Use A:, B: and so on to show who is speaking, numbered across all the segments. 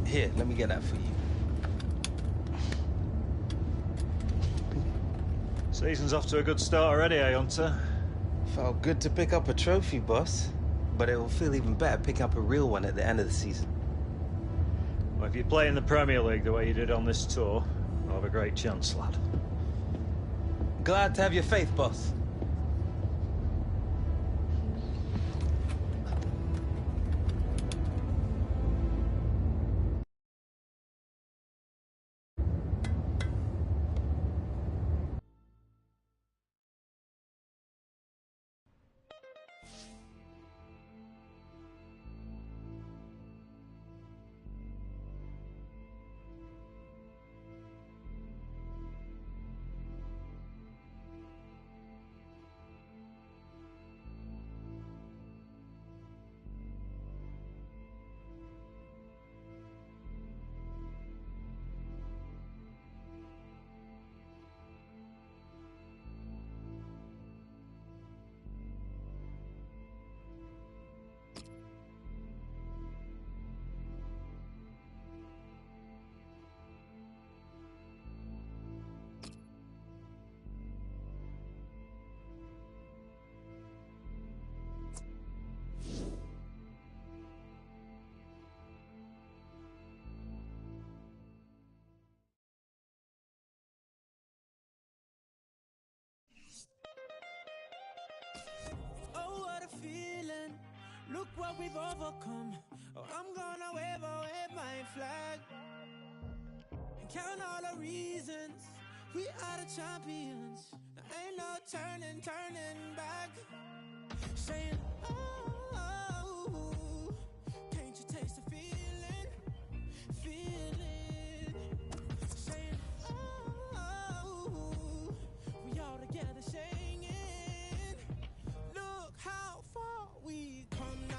A: Here, let me get that for you.
B: Season's off to a good start already, eh, Hunter?
A: Felt good to pick up a trophy, boss. But it will feel even better picking up a real one at the end of the season.
B: Well, if you play in the Premier League the way you did on this tour, you'll have a great chance, lad.
A: Glad to have your faith, boss.
C: Look what we've overcome. Oh, I'm gonna wave my flag and count all the reasons we are the champions. There ain't no turning back. Saying, oh, can't you taste the feeling? Saying, oh, we all together singing. Look how far we come now.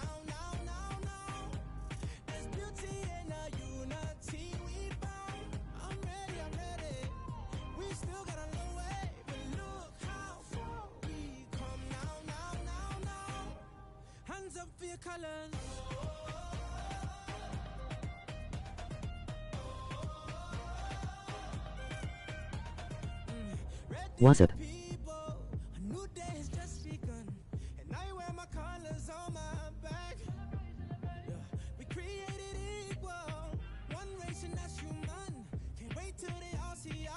C: There's beauty in the unity we found. I'm ready. We still got a long way, but look how far we come now. Hands up for your colors.
D: What's up?
C: A new day has just begun, and I wear my colors on my back. Yeah. We created equal, one race and that's human. Can't wait till they all see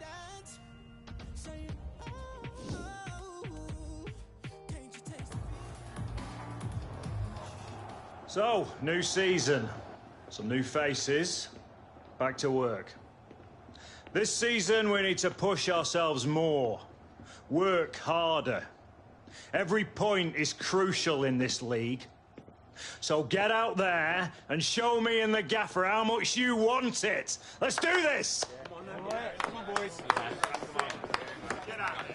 C: that. Saying, oh, can't you taste the
B: So, new season, some new faces, back to work. This season we need to push ourselves more, work harder. Every point is crucial in this league. So get out there and show me and the gaffer how much you want it. Let's do this!
E: Come on, boys.
B: Get out of there. Get out of there.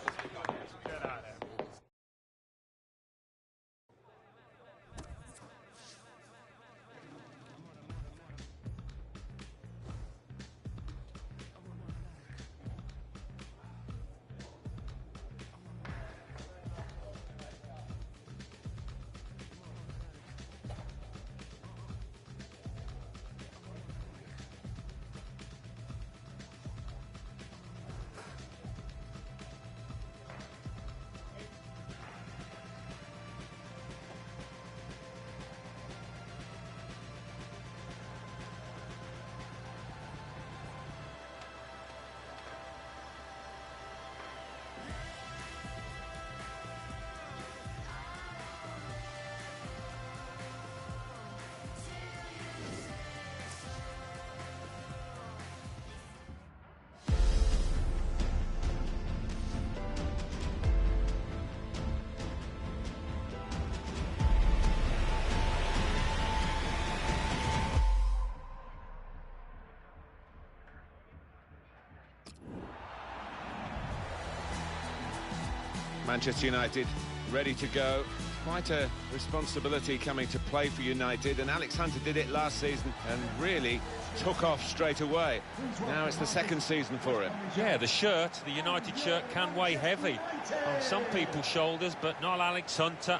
F: Manchester United ready to go. Quite a responsibility coming to play for United, and Alex Hunter did it last season and really took off straight away. Now it's the second season for him.
G: Yeah, the United shirt can weigh heavy on some people's shoulders, but not Alex Hunter.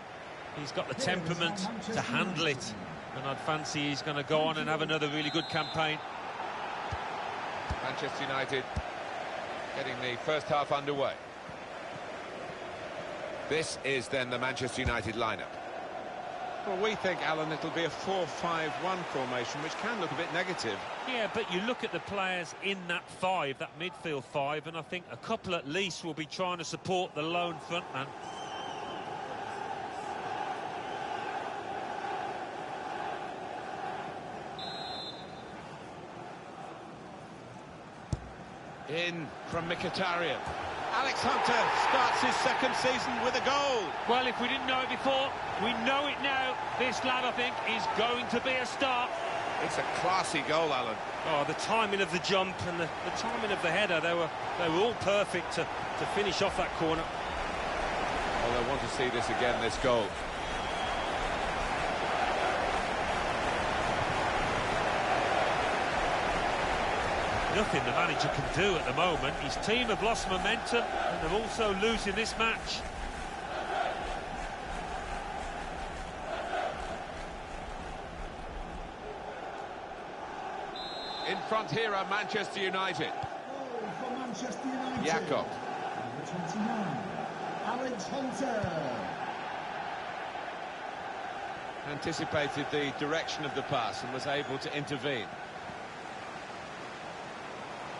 G: He's got the temperament to handle it And I'd fancy he's going to go on and have another really good campaign.
F: Manchester United getting the first half underway. This is then the Manchester United lineup.
D: Well, we think, Alan, it'll be a 4-5-1 formation, which can look a bit negative.
G: Yeah, but you look at the players in that five, that midfield five, and I think a couple at least will be trying to support the lone frontman.
D: In from Mkhitaryan. Alex Hunter starts his second season with a goal.
G: Well, if we didn't know it before, we know it now. This lad, I think, is going to be a star.
F: It's a classy goal, Alan.
G: Oh, the timing of the jump and the timing of the header, they were all perfect to finish off that corner.
F: Well, I want to see this again, this goal.
G: Nothing the manager can do at the moment. His team have lost momentum and they're also losing this match.
F: In front here are Manchester United.
E: Goal for Manchester United.
F: Jakob.
E: Number 29, Alex Hunter.
D: Anticipated the direction of the pass and was able to intervene.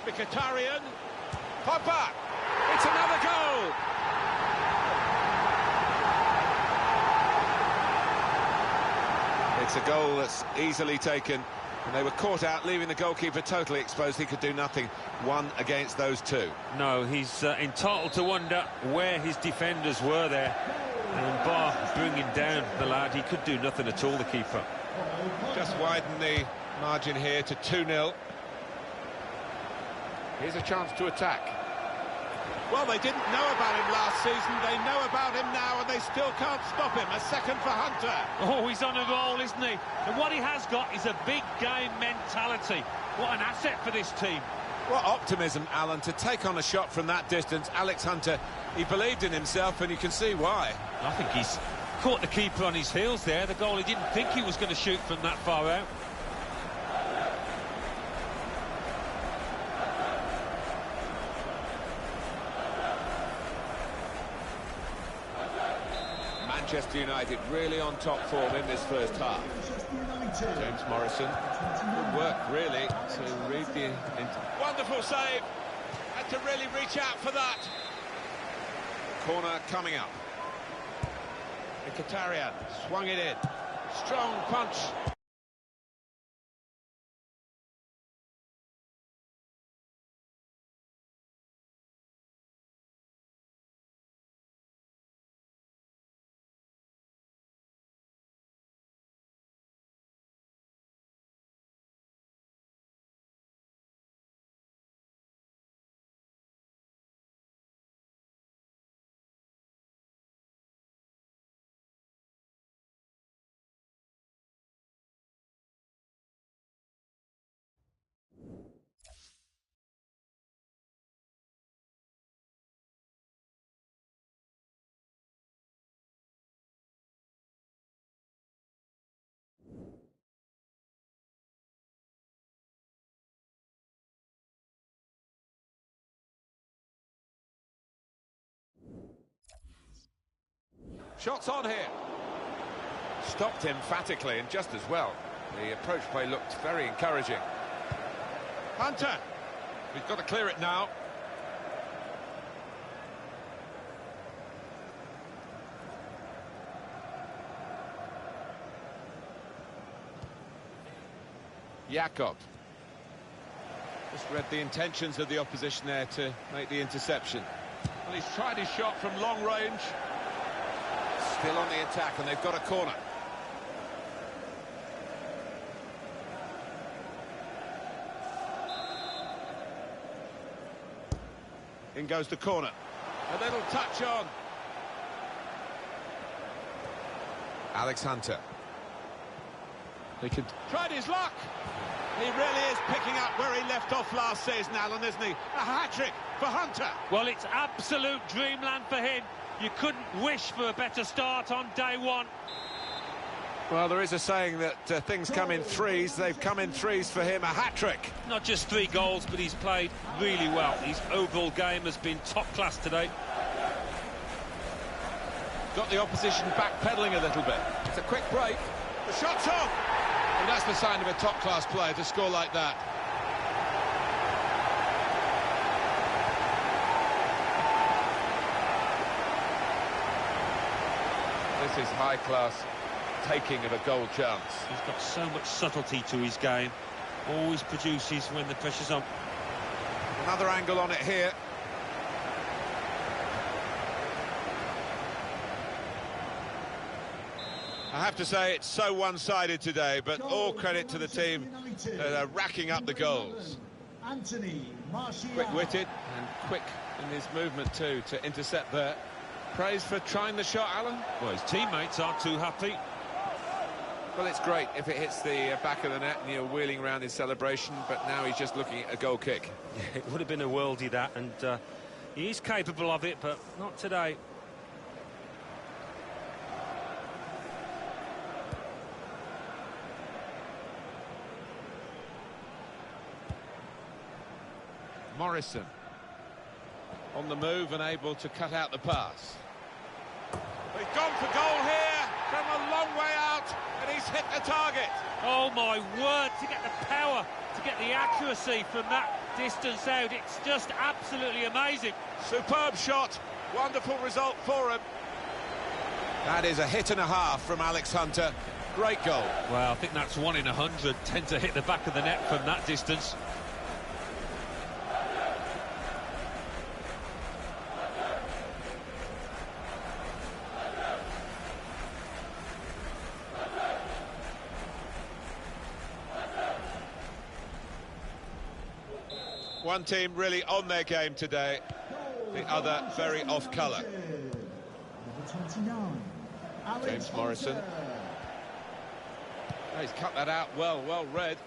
D: Mkhitaryan.
F: Pogba! It's another goal! It's a goal that's easily taken, and they were caught out, leaving the goalkeeper totally exposed. He could do nothing. One against those two.
G: No, he's entitled to wonder where his defenders were there. And bar bringing down the lad, he could do nothing at all, the keeper.
F: Just widen the margin here to 2-0. Here's a chance to attack.
D: Well, they didn't know about him last season. They know about him now, and they still can't stop him. A second for Hunter.
G: Oh, he's on a roll, isn't he? And what he has got is a big game mentality. What an asset for this team.
F: What optimism, Alan, to take on a shot from that distance. Alex Hunter, he believed in himself, and you can see why.
G: I think he's caught the keeper on his heels there. The goal, he didn't think he was going to shoot from that far out.
F: Manchester United really on top form in this first half. James Morrison, good work really to read the...
D: Wonderful save. Had to really reach out for that.
F: Corner coming up.
D: Mkhitaryan swung it in. Strong punch.
F: Shots on here. Stopped emphatically and just as well. The approach play looked very encouraging.
D: Hunter. He's got to clear it now.
F: Jakob.
D: Just read the intentions of the opposition there to make the interception. Well, he's tried his shot from long range.
F: Still on the attack, and they've got a corner.
D: In goes the corner. A little touch on.
F: Alex Hunter.
D: He could... Tried his luck. He really is picking up where he left off last season, Alan, isn't he? A hat-trick for Hunter.
G: Well, it's absolute dreamland for him. You couldn't wish for a better start on day one.
F: Well, there is a saying that things come in threes. They've come in threes for him. A hat-trick.
G: Not just 3 goals, but he's played really well. His overall game has been top class today.
F: Got the opposition backpedaling a little bit. It's a quick break. The shot's off! And that's the sign of a top-class player to score like that. This is high-class taking of a goal chance.
G: He's got so much subtlety to his game. Always produces when the pressure's on.
F: Another angle on it here. I have to say it's so one-sided today, but all credit to the team that are racking up the goals. Quick-witted and quick in his movement too to intercept there. Praise for trying the shot, Alan.
G: Well, his teammates aren't too happy.
F: Well, it's great if it hits the back of the net and you're wheeling around in celebration, but now he's just looking at a goal kick.
G: Yeah, it would have been a worldie, that, and he is capable of it, but not today.
F: Morrison on the move and able to cut out the pass. He's gone for goal here from a long way out, and he's hit the target.
G: Oh my word, to get the power, to get the accuracy from that distance out, it's just absolutely amazing.
F: Superb shot, wonderful result for him. That is a hit and a half from Alex Hunter. Great goal.
G: Well, I think that's 1 in 100, tend to hit the back of the net from that distance.
F: One team really on their game today, the other very off colour. James Morrison. Oh, he's cut that out well read.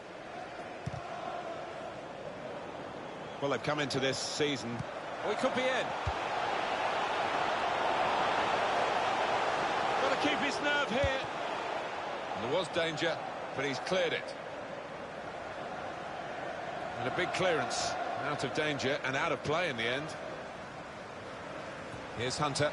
F: Well, they've come into this season. Oh, he could be in. Got to keep his nerve here. And there was danger, but he's cleared it. And a big clearance. Out of danger and out of play in the end. Here's Hunter.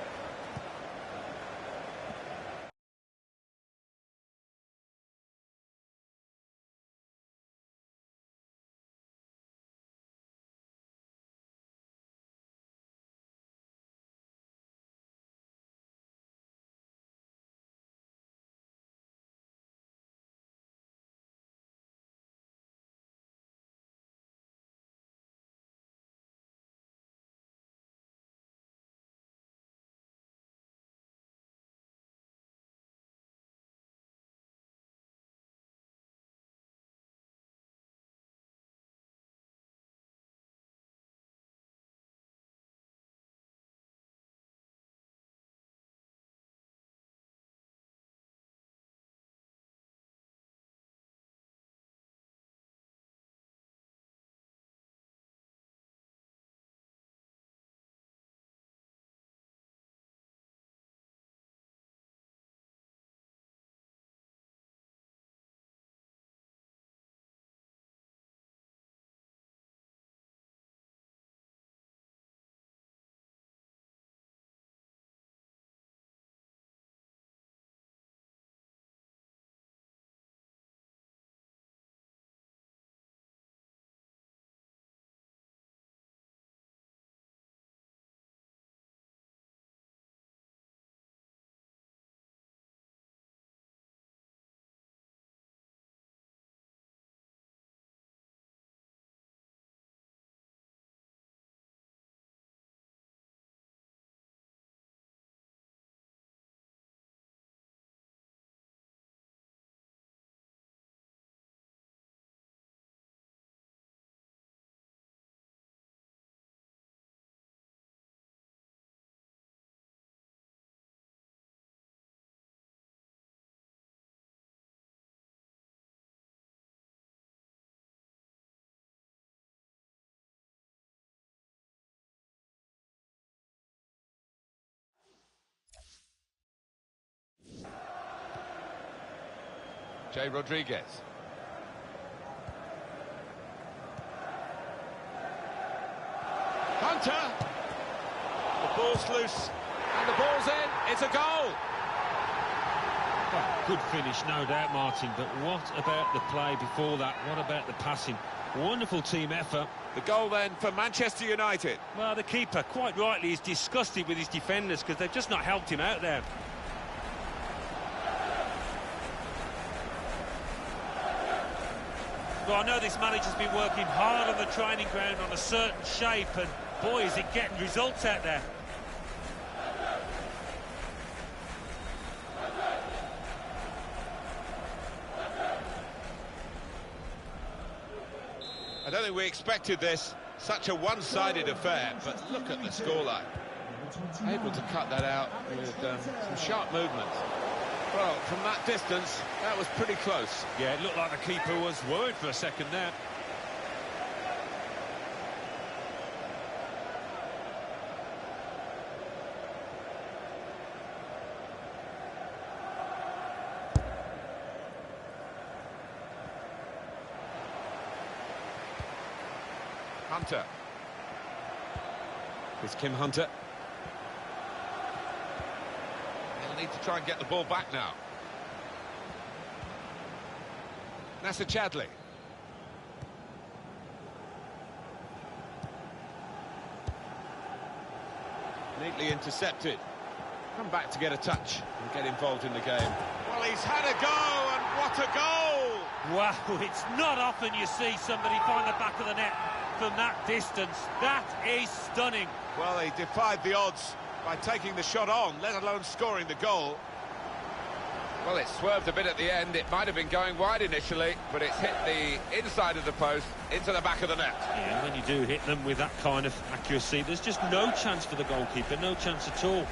F: Jay Rodriguez. Hunter! The ball's loose, and the ball's in. It's a goal!
G: Well, good finish, no doubt, Martin, but what about the play before that? What about the passing? Wonderful team effort.
F: The goal then for Manchester United.
G: Well, the keeper, quite rightly, is disgusted with his defenders because they've just not helped him out there. Well, I know this manager's been working hard on the training ground on a certain shape, and boy, is it getting results out there.
F: I don't think we expected this, such a one-sided affair, but look at the scoreline. Able to cut that out with some sharp movement. Well, from that distance, that was pretty close.
G: Yeah, it looked like the keeper was worried for a second there.
F: Hunter. It's Kim Hunter. They'll need to try and get the ball back now. Nasser Chadli. Neatly intercepted. Come back to get a touch and get involved in the game. Well, he's had a go, and what a goal!
G: Wow, it's not often you see somebody find the back of the net from that distance. That is stunning.
F: Well, he defied the odds by taking the shot on, let alone scoring the goal. Well, it swerved a bit at the end. It might have been going wide initially, but it's hit the inside of the post into the back of the net.
G: Yeah, when you do hit them with that kind of accuracy, there's just no chance for the goalkeeper, no chance at all.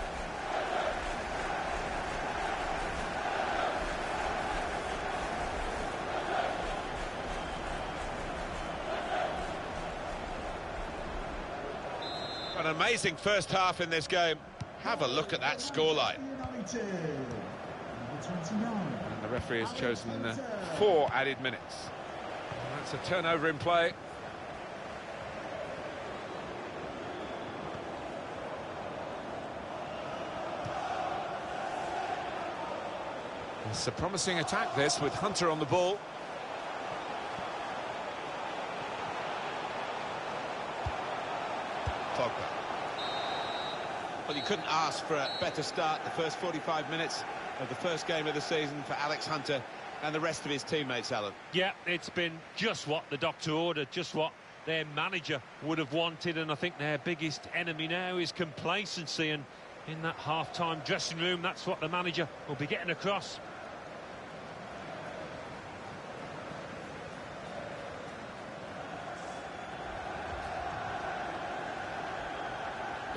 F: An amazing first half in this game. Have a look at that scoreline. And the referee has chosen 4 added minutes. That's a turnover in play. It's a promising attack, this, with Hunter on the ball. Pogba. Well, you couldn't ask for a better start the first 45 minutes of the first game of the season for Alex Hunter and the rest of his teammates, Alan.
G: Yeah, it's been just what the doctor ordered, just what their manager would have wanted, and I think their biggest enemy now is complacency, and in that half-time dressing room, that's what the manager will be getting across.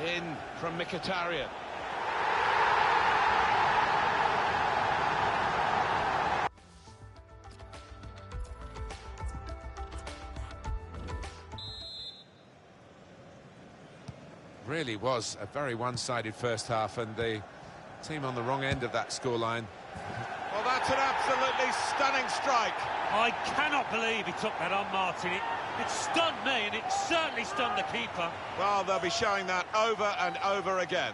F: In from Mkhitaryan. Really was a very one-sided first half, and the team on the wrong end of that scoreline. Well, that's an absolutely stunning strike.
G: I cannot believe he took that on, Martin. It stunned me, and it certainly stunned the keeper.
F: Well, they'll be showing that over and over again.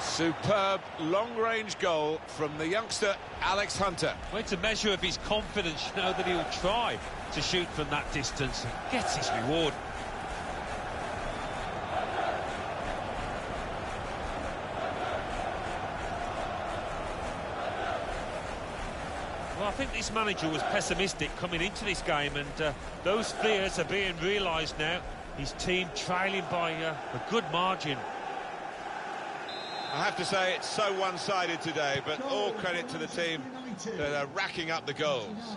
F: Superb long-range goal from the youngster Alex Hunter.
G: Well, it's a measure of his confidence, you know, that he'll try to shoot from that distance and gets his reward. Well, I think this manager was pessimistic coming into this game, and those fears are being realised now. His team trailing by a good margin.
F: I have to say it's so one-sided today, but all credit to the team that are racking up the goals.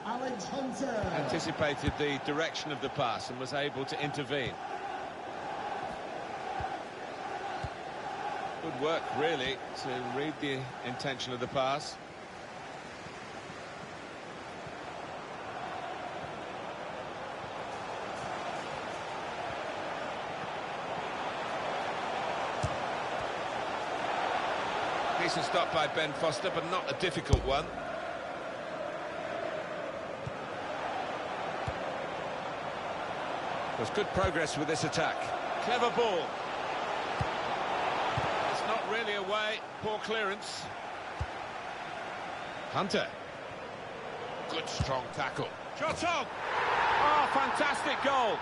E: Alex Hunter
F: Anticipated the direction of the pass and was able to intervene. Good work, really, to read the intention of the pass. Decent stop by Ben Foster, but not a difficult one. There's good progress with this attack. Clever ball. It's not really away. Poor clearance. Hunter. Good strong tackle. Shot on! Oh, fantastic goal.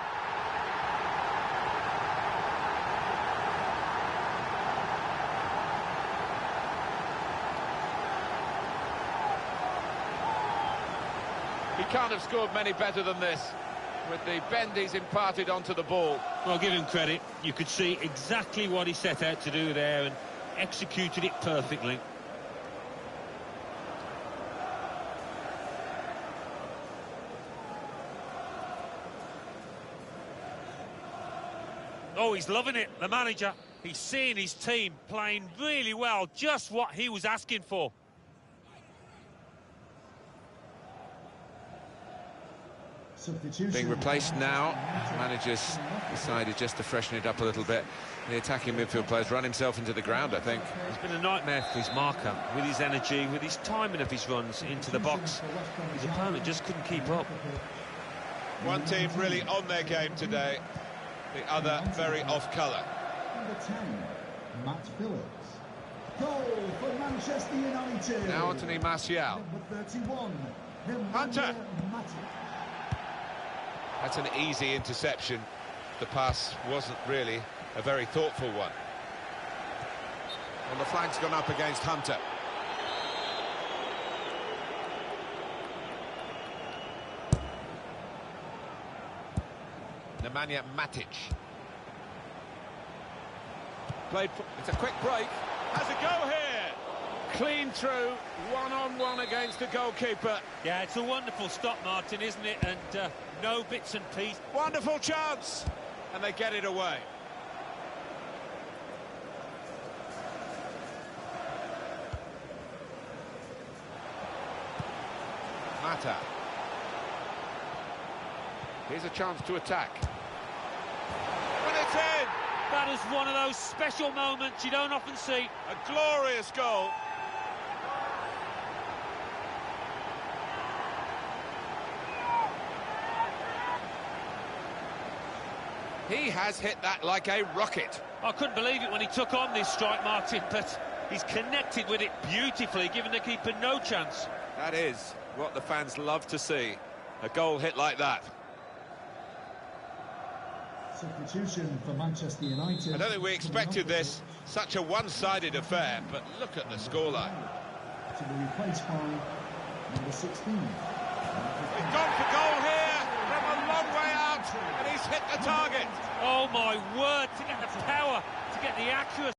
F: He can't have scored many better than this, with the bend he's imparted onto the ball.
G: Well, give him credit. You could see exactly what he set out to do there and executed it perfectly. Oh, he's loving it, the manager. He's seeing his team playing really well, just what he was asking for.
F: Being replaced now. Manager's decided just to freshen it up a little bit. The attacking midfield player's run himself into the ground, I think.
G: It's been a nightmare for his marker, with his energy, with his timing of his runs into the box. His opponent just couldn't keep up.
F: One team really on their game today, the other very off-colour.
E: Number 10, Matt Phillips. Goal for Manchester United.
F: Now Anthony Martial.
E: Number 31,
F: Hunter.
E: Matic.
F: That's an easy interception. The pass wasn't really a very thoughtful one. Well, the flag's gone up against Hunter. Nemanja Matic. It's a quick break. Has a go here. Clean through, one-on-one against the goalkeeper.
G: Yeah, it's a wonderful stop, Martin, isn't it? And no bits and pieces.
F: Wonderful chance. And they get it away. Mata. Here's a chance to attack. And it's in!
G: That is one of those special moments you don't often see.
F: A glorious goal. He has hit that like a rocket.
G: I couldn't believe it when he took on this strike, Martin, but he's connected with it beautifully, giving the keeper no chance.
F: That is what the fans love to see. A goal hit like that.
E: Substitution for Manchester United.
F: I don't think we expected this. Such a one-sided affair, but look at the scoreline.
E: To be replaced by number 16.
F: We've gone for goal here from a long way out, and he's hit the target.
G: Oh, my word, to get the power, to get the accuracy.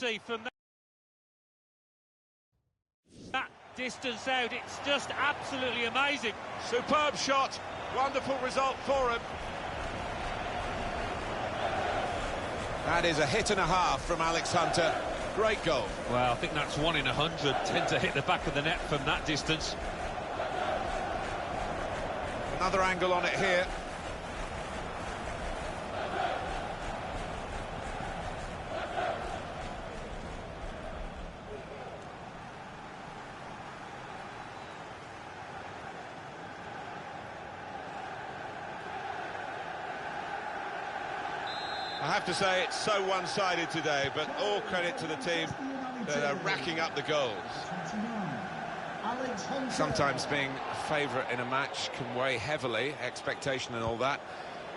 G: see from that distance out. It's just absolutely amazing.
F: Superb shot, wonderful result for him. That is a hit and a half from Alex Hunter. Great goal.
G: Well, I think that's 1 in 100 tend to hit the back of the net from that distance.
F: Another angle on it here. I have to say it's so one-sided today, but all credit to the team that are racking up the goals. Sometimes being a favourite in a match can weigh heavily, expectation and all that.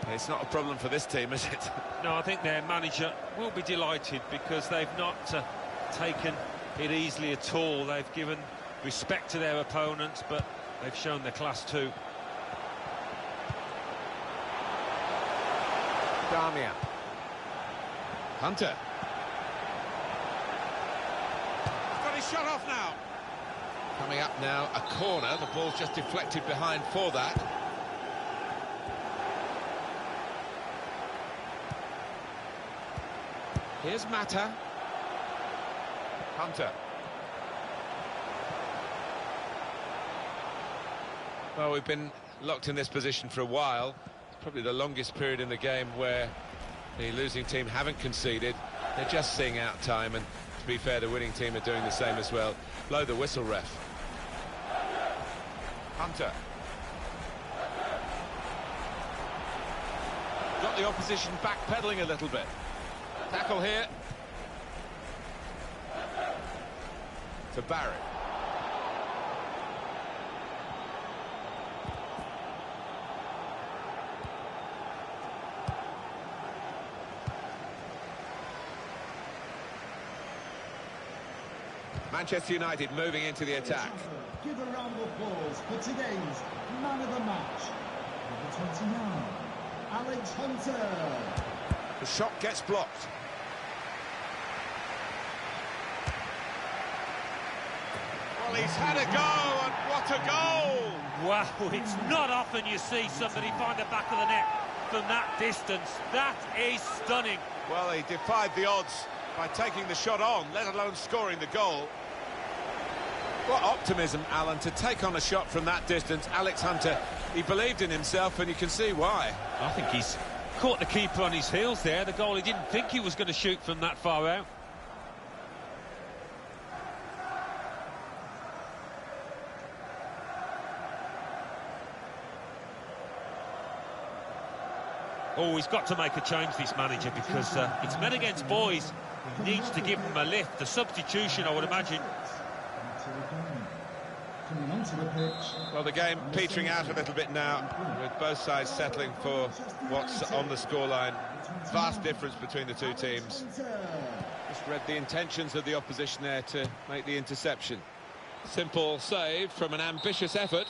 F: It's not a problem for this team, is it?
G: No, I think their manager will be delighted because they've not taken it easily at all. They've given respect to their opponents, but they've shown their class too.
F: Damia. Hunter.
D: Got his shot off now.
F: Coming up now, a corner. The ball's just deflected behind for that. Here's Mata. Hunter. Well, we've been locked in this position for a while. It's probably the longest period in the game where the losing team haven't conceded. They're just seeing out time, and to be fair, the winning team are doing the same as well. Blow the whistle, ref. Hunter. Got the opposition backpedaling a little bit. Tackle here. To Barrett. Manchester United moving into the attack.
E: Give a round of applause for today's man of the match. Number 29, Alex Hunter.
F: The shot gets blocked. Well, he's had a go, and what a goal!
G: Wow, it's not often you see somebody find the back of the net from that distance. That is stunning.
F: Well, he defied the odds by taking the shot on, let alone scoring the goal. What optimism, Alan, to take on a shot from that distance. Alex Hunter, he believed in himself, and you can see why.
G: I think he's caught the keeper on his heels there. The goal, he didn't think he was going to shoot from that far out. Oh, he's got to make a change, this manager, because it's men against boys. He needs to give them a lift. The substitution, I would imagine.
E: Coming onto the pitch.
F: Well, the game petering out a little bit now, with both sides settling for what's on the scoreline. Vast difference between the two teams. Just read the intentions of the opposition there to make the interception. Simple save from an ambitious effort.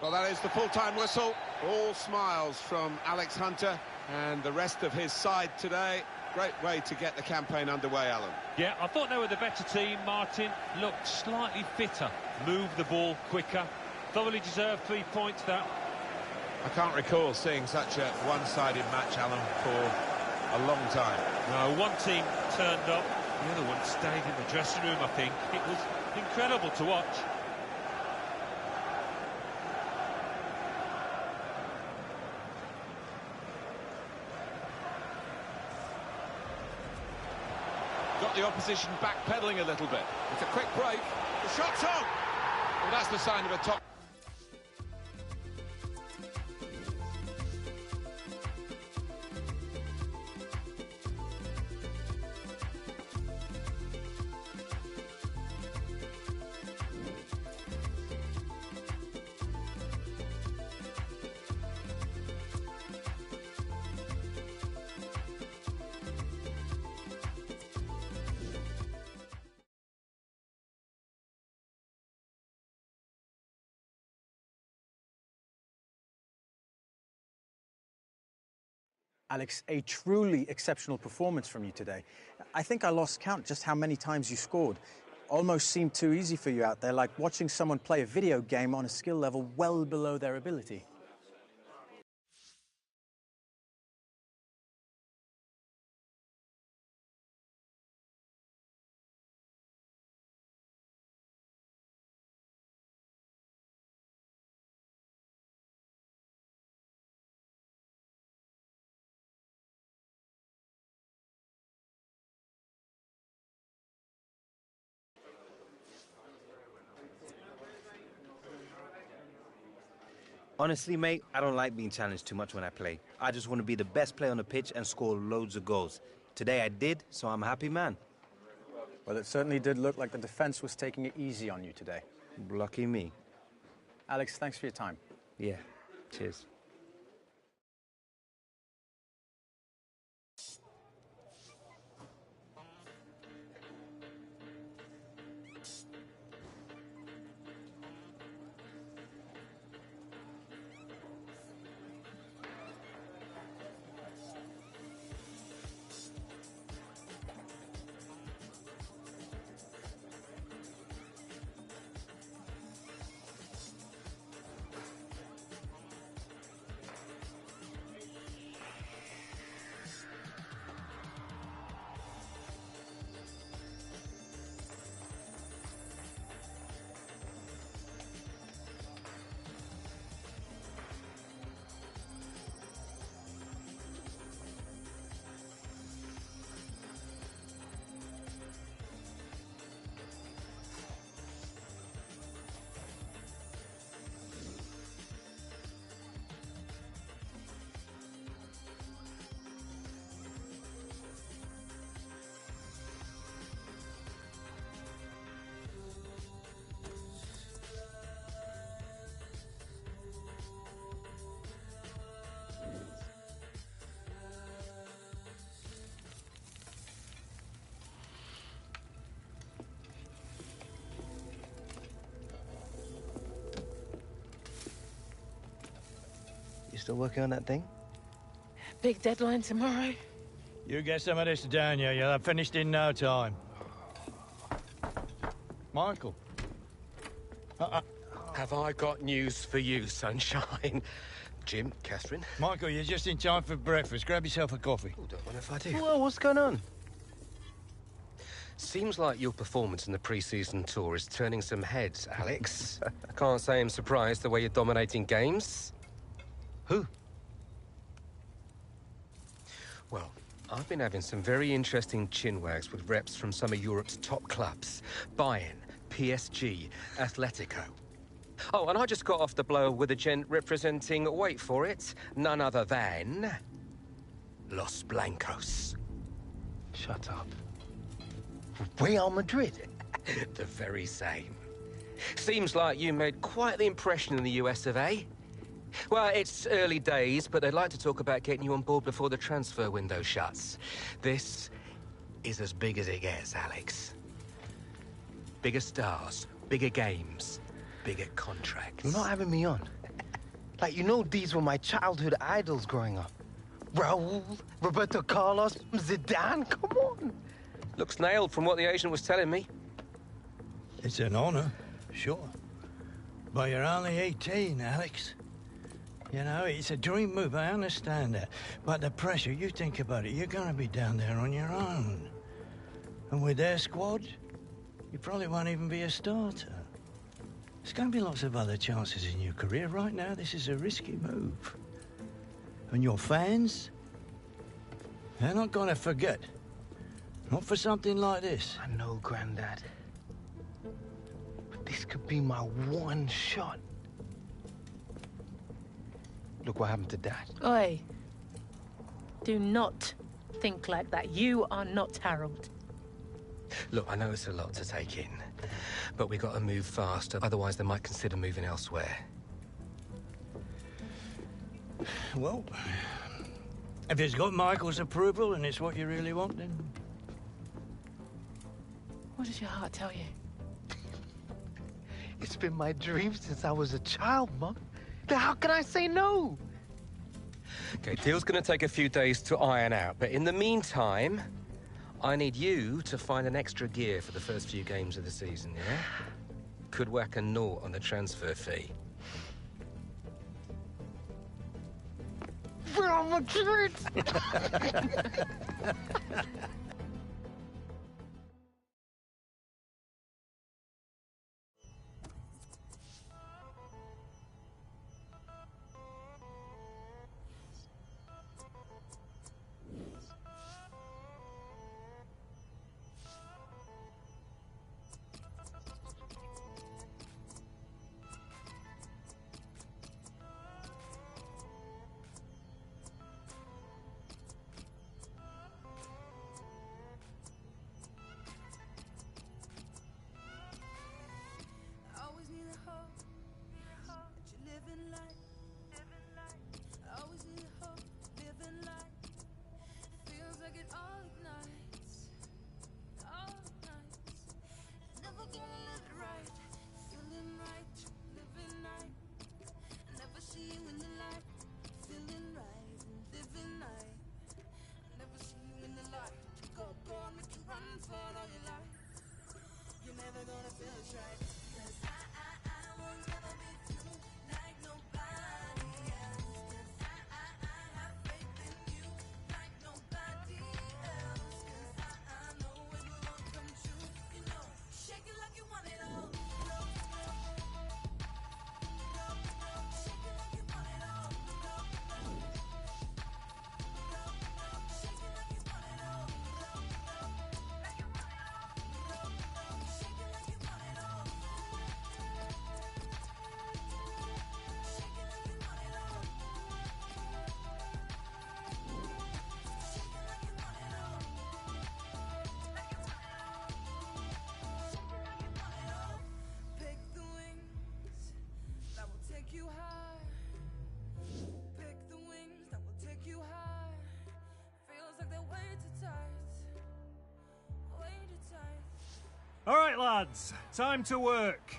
F: Well, that is the full-time whistle. All smiles from Alex Hunter and the rest of his side today. Great way to get the campaign underway, Alan.
G: Yeah, I thought they were the better team. Martin looked slightly fitter, moved the ball quicker. Thoroughly deserved 3 points, that.
F: I can't recall seeing such a one-sided match, Alan, for a long time.
G: No, one team turned up, the other one stayed in the dressing room, I think. It was incredible to watch.
F: Got the opposition backpedaling a little bit. It's a quick break. The shot's on! Well, that's the sign of a top...
H: Alex, a truly exceptional performance from you today. I think I lost count just how many times you scored. Almost seemed too easy for you out there, like watching someone play a video game on a skill level well below their ability.
A: Honestly, mate, I don't like being challenged too much when I play. I just want to be the best player on the pitch and score loads of goals. Today I did, so I'm a happy man.
H: Well, it certainly did look like the defense was taking it easy on you today.
A: Lucky me.
H: Alex, thanks for your time.
A: Yeah, cheers. You still working on that thing?
I: Big deadline tomorrow.
J: You get some of this down, you'll have finished in no time. Michael.
K: Have I got news for you, sunshine? Jim, Catherine?
J: Michael, you're just in time for breakfast. Grab yourself a coffee.
K: Oh, don't mind if I do.
A: Whoa, what's going on?
K: Seems like your performance in the pre-season tour is turning some heads, Alex. I can't say I'm surprised the way you're dominating games.
A: Who?
K: Well, I've been having some very interesting chinwags with reps from some of Europe's top clubs. Bayern, PSG, Atletico. Oh, and I just got off the blow with a gent representing, wait for it, none other than... Los Blancos.
A: Shut up. Real Madrid?
K: The very same. Seems like you made quite the impression in the US of A. Well, it's early days, but they'd like to talk about getting you on board before the transfer window shuts. This is as big as it gets, Alex. Bigger stars, bigger games, bigger contracts.
A: You're not having me on. Like, you know these were my childhood idols growing up. Raul, Roberto Carlos, Zidane, come on.
K: Looks nailed from what the agent was telling me.
J: It's an honor, sure. But you're only 18, Alex. You know, it's a dream move, I understand that. But the pressure, you think about it, you're gonna be down there on your own. And with their squad, you probably won't even be a starter. There's gonna be lots of other chances in your career. Right now, this is a risky move. And your fans, they're not gonna forget. Not for something like this.
A: I know, Grandad. But this could be my one shot. Look what happened to Dad.
I: Oi. Do not think like that. You are not Harold.
K: Look, I know it's a lot to take in, but we got to move fast, otherwise they might consider moving elsewhere.
J: Well, if it's got Michael's approval and it's what you really want, then...
I: What does your heart tell you?
A: It's been my dream since I was a child, Mum. How can I say no?
K: Okay, deal's gonna take a few days to iron out, but in the meantime, I need you to find an extra gear for the first few games of the season, yeah? Could whack a naught on the transfer fee.
A: Real Madrid!
C: Always need a hope that you're living life. Always need a hope, living life. Feels like it all ignites, Never gonna live it right, feeling right, living right. Never see you in the light, feeling right, living right. Never see you in the light, go on, make you run for all your life. You're never gonna feel it right. Cause I will never be through like nobody else. Cause I have faith in you like nobody else. Cause I know it will all come true. You know, shake it like you want it all. No, no, no, no. Shake it like you want it all. No, no, no, no. Shake it like you want it all. No, no, like you want it all. No, no. Shake it like you want it all. Pick the wings that will take you high. Pick the wings that will take you high. Feels like they're way too tight. Way too tight.
B: All right, lads, time to work.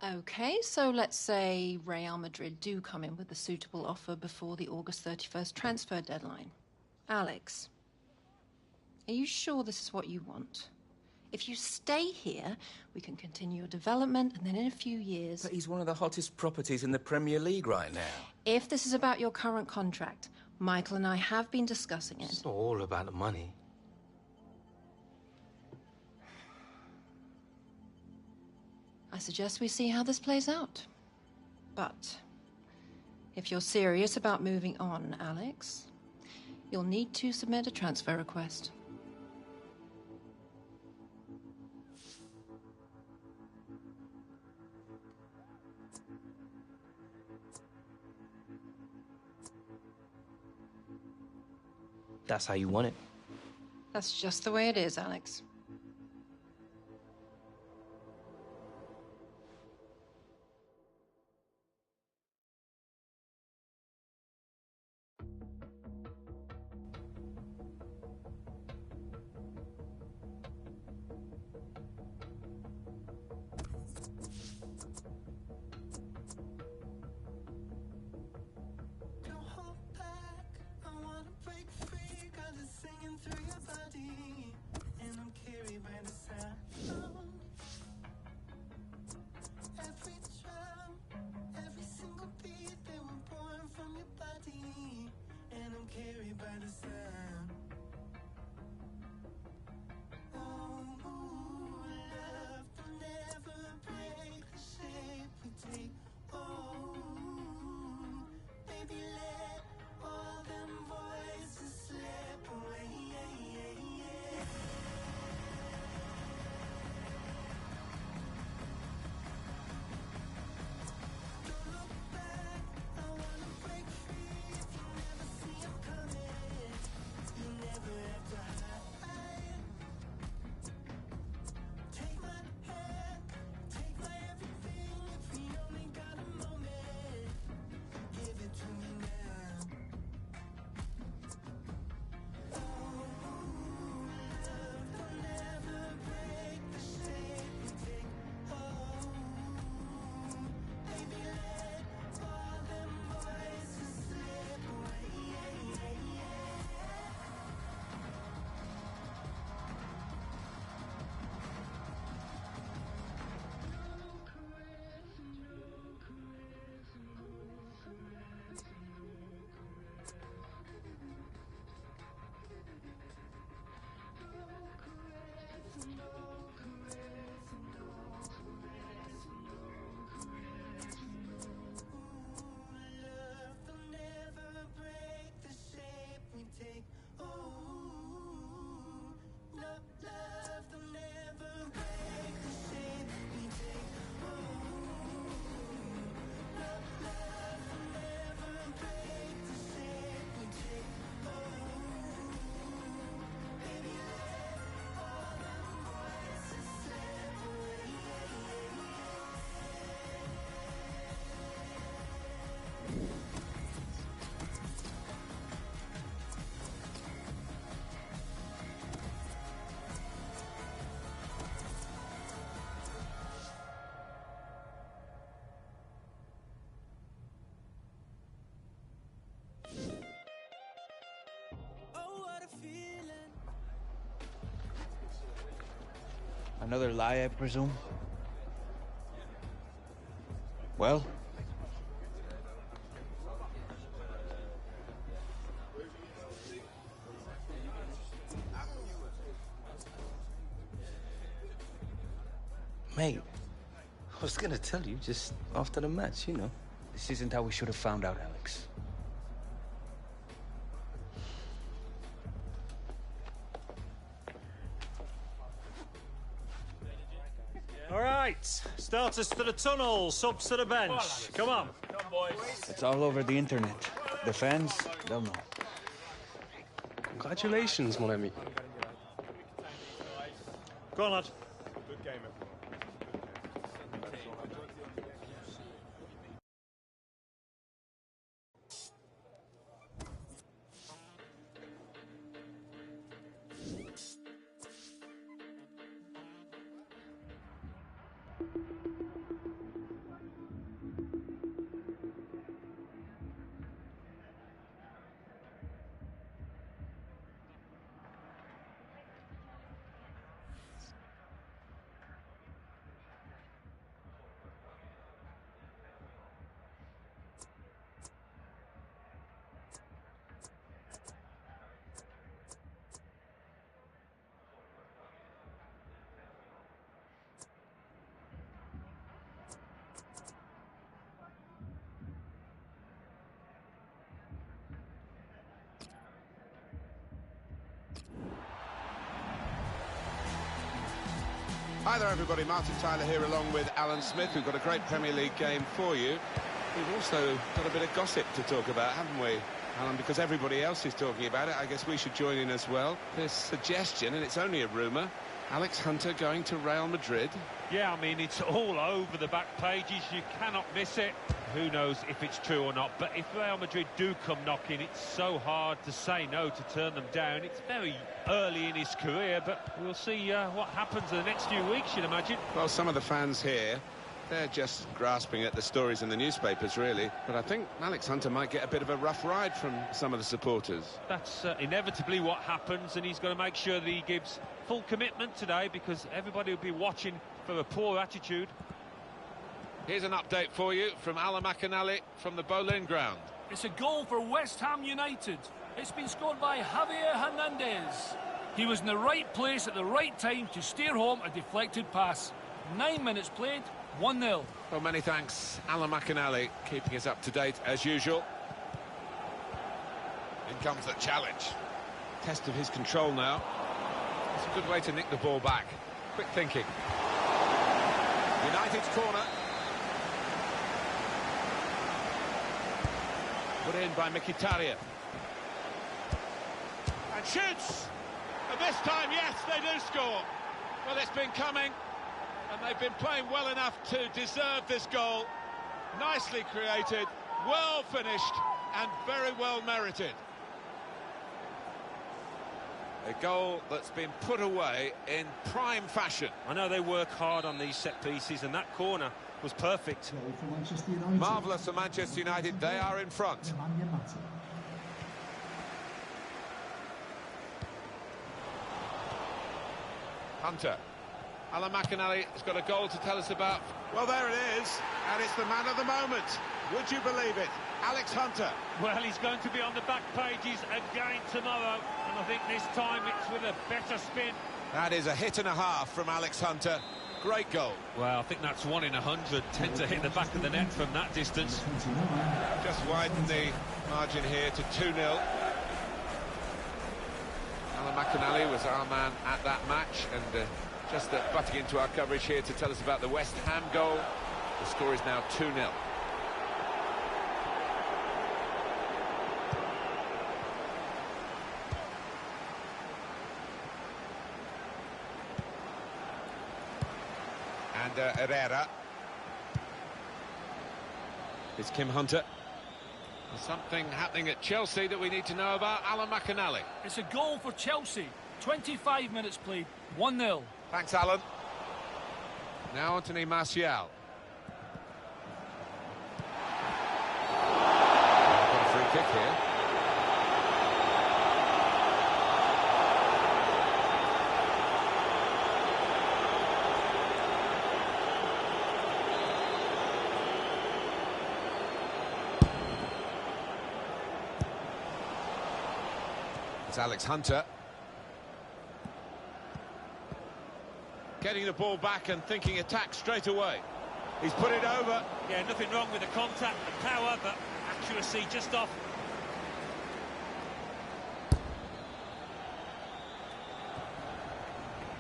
L: Okay, so let's say Real Madrid do come in with a suitable offer before the August 31st transfer deadline. Alex, are you sure this is what you want? If you stay here, we can continue your development, and then in a few years...
K: But he's one of the hottest properties in the Premier League right now.
L: If this is about your current contract, Michael and I have been discussing it.
K: It's not all about the money.
L: I suggest we see how this plays out. But if you're serious about moving on, Alex, you'll need to submit a transfer request.
K: That's how you want it.
L: That's just the way it is, Alex.
M: Another lie, I presume? Well?
K: Mate, I was gonna tell you just after the match, you know.
M: This isn't how we should have found out, Alex.
B: All right, starters to the tunnel, subs to the bench. Come on.
M: It's all over the internet. The fans, they'll know.
N: Congratulations, mon ami.
B: Go on, lad.
N: Good game,
F: Hi there, everybody. Martin Tyler here along with Alan Smith. We've got a great Premier League game for you. We've also got a bit of gossip to talk about, haven't we, Alan? Because everybody else is talking about it, I guess we should join in as well. This suggestion, and it's only a rumour, Alex Hunter going to Real Madrid.
G: Yeah, I mean, it's all over the back pages. You cannot miss it. Who knows if it's true or not, but if Real Madrid do come knocking, it's so hard to say no, to turn them down. It's very early in his career, but we'll see what happens in the next few weeks, you'd imagine.
F: Well, some of the fans here, they're just grasping at the stories in the newspapers, really. But I think Alex Hunter might get a bit of a rough ride from some of the supporters.
G: That's inevitably what happens, and he's got to make sure that he gives full commitment today, because everybody will be watching for a poor attitude.
F: Here's an update for you from Alan McInally from the Boleyn ground.
O: It's a goal for West Ham United. It's been scored by Javier Hernandez. He was in the right place at the right time to steer home a deflected pass. 9 minutes played, 1-0.
F: Well, many thanks, Alan McInally, keeping us up to date as usual. In comes the challenge. Test of his control now. It's a good way to nick the ball back. Quick thinking. United's corner. Put in by Mkhitaryan.
D: And shoots! And this time, yes, they do score. Well, it's been coming, and they've been playing well enough to deserve this goal. Nicely created, well finished, and very well merited.
F: A goal that's been put away in prime fashion.
G: I know they work hard on these set pieces, and that corner was perfect.
F: Marvellous for Manchester United, they are in front. Hunter. Alan McInally has got a goal to tell us about.
D: Well, there it is, and it's the man of the moment. Would you believe it? Alex Hunter.
G: Well, he's going to be on the back pages again tomorrow, and I think this time it's with a better spin.
F: That is a hit and a half from Alex Hunter. Great goal.
G: Well, I think that's 1 in 100. Tend to hit the back of the net from that distance.
F: Just widen the margin here to 2-0. Alan McInally was our man at that match, and just butting into our coverage here to tell us about the West Ham goal. The score is now 2-0. And Herrera. It's Kim Hunter. There's something happening at Chelsea that we need to know about. Alan McInally.
O: It's a goal for Chelsea. 25 minutes played, 1-0.
F: Thanks, Alan. Now Anthony Martial. Got a free kick here. It's Alex Hunter. Getting the ball back and thinking attack straight away. He's put it over.
G: Yeah, nothing wrong with the contact, the power, but accuracy just off.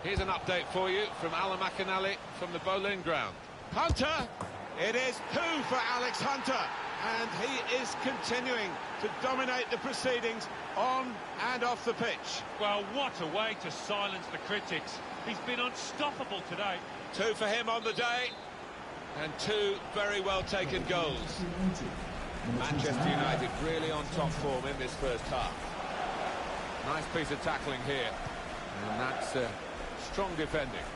F: Here's an update for you from Alan McInally from the Boleyn ground.
D: Hunter! It is 2 for Alex Hunter, and he is continuing to dominate the proceedings on and off the pitch.
G: Well, what a way to silence the critics. He's been unstoppable today.
F: 2 for him on the day, and 2 very well taken goals. Manchester United really on top form in this first half. Nice piece of tackling here, and that's strong defending.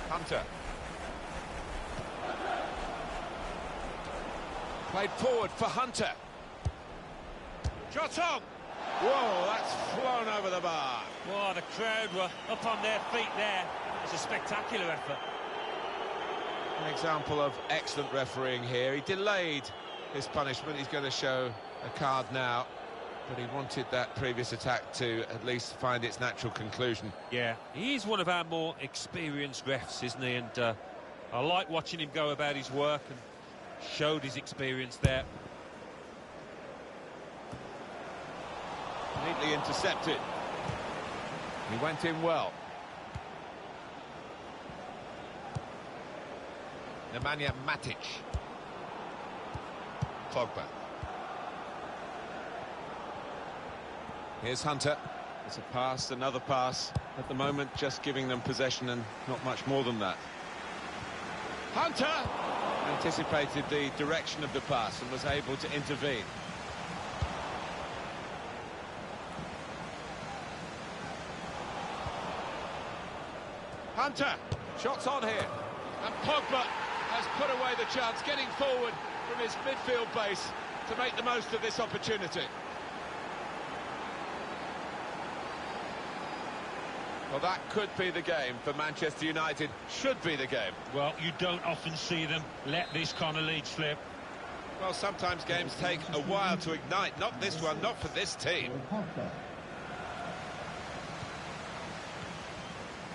F: Hunter. Played forward for Hunter. Shot on! Whoa, that's flown over the bar.
G: Well, the crowd were up on their feet there. It was a spectacular effort.
F: An example of excellent refereeing here. He delayed his punishment. He's going to show a card now. But he wanted that previous attack to at least find its natural conclusion.
G: Yeah, he's one of our more experienced refs, isn't he? And I like watching him go about his work, and showed his experience there.
F: Neatly intercepted. He went in well. Nemanja Matic. Pogba. Here's Hunter. It's a pass, another pass. At the moment, just giving them possession and not much more than that.
D: Hunter!
F: Anticipated the direction of the pass and was able to intervene.
D: Hunter! Shots on here. And Pogba has put away the chance, getting forward from his midfield base to make the most of this opportunity.
F: Well, that could be the game for Manchester United. Should be the game.
G: Well, you don't often see them let this kind of lead slip.
F: Well, sometimes games take a while to ignite. Not this one, not for this team.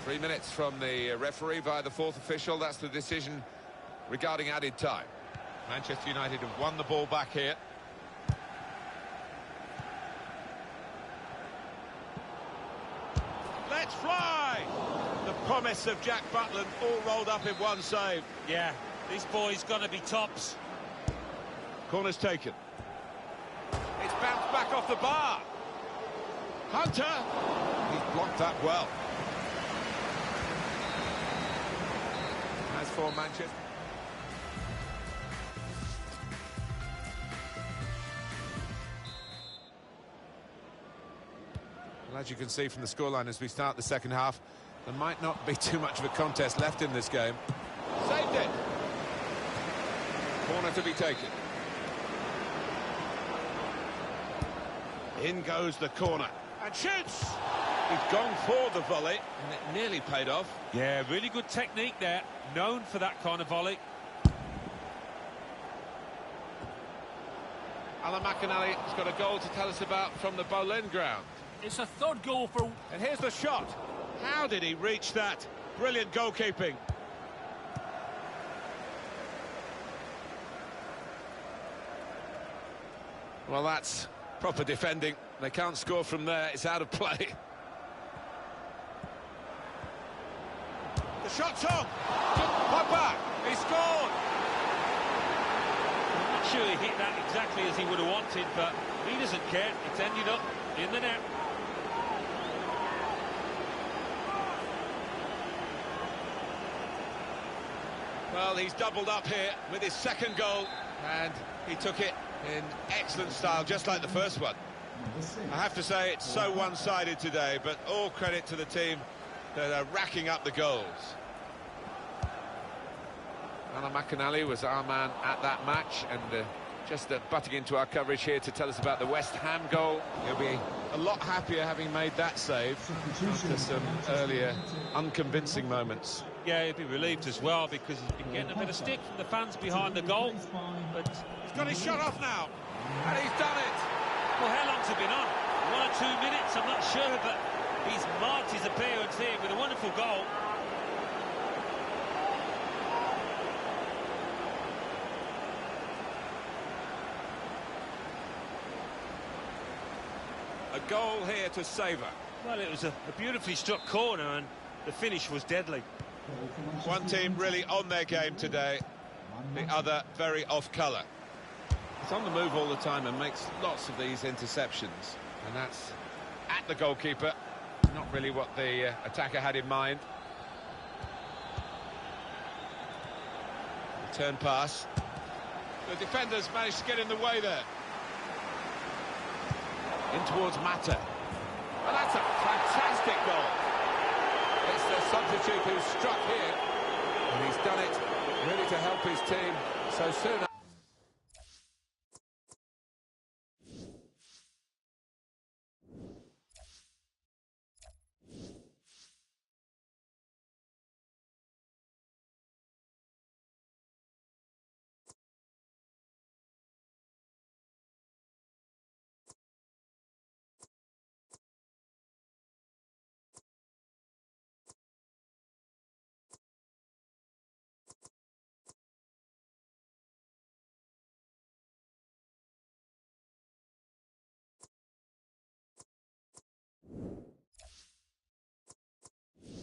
F: 3 minutes from the referee via the fourth official. That's the decision regarding added time. Manchester United have won the ball back here.
D: Let's fly! The promise of Jack Butland all rolled up in one save.
G: Yeah, this boy's gonna be tops.
D: Corner's taken. It's bounced back off the bar. Hunter!
F: He's blocked that well. As for Manchester... Well, as you can see from the scoreline as we start the second half, there might not be too much of a contest left in this game.
D: Saved it!
F: Corner to be taken.
D: In goes the corner. And shoots!
F: He's gone for the volley, and it nearly paid off.
G: Yeah, really good technique there. Known for that kind of volley.
D: Alan McInally has got a goal to tell us about from the Boleyn ground.
O: It's a third goal for...
D: And here's the shot. How did he reach that? Brilliant goalkeeping.
F: Well, that's proper defending. They can't score from there. It's out of play.
D: The shot's on. Pogba. He scored.
G: I'm not sure he hit that exactly as he would have wanted, but he doesn't care. It's ended up in the net.
D: Well, he's doubled up here with his second goal, and he took it in excellent style, just like the first one. I have to say, it's so one-sided today, but all credit to the team that are racking up the goals.
F: Alan McInally was our man at that match, and just butting into our coverage here to tell us about the West Ham goal. He'll be a lot happier having made that save after some earlier unconvincing moments.
G: Yeah, he'll be relieved as well, because he's been getting a bit of stick from the fans behind the goal. But
D: he's got his shot off now, and he's done it.
G: Well, how long's it been on? 1 or 2 minutes, I'm not sure, but he's marked his appearance here with a wonderful goal.
D: A goal here to savour.
G: Well, it was a beautifully struck corner, and the finish was deadly.
D: One team really on their game today, the other very off-colour.
F: He's on the move all the time and makes lots of these interceptions. And that's at the goalkeeper. Not really what the attacker had in mind.
D: Return pass. The defenders managed to get in the way there.
F: In towards Mata.
D: And that's a fantastic goal.
F: It's the substitute who's struck here. And he's done it really to help his team so soon.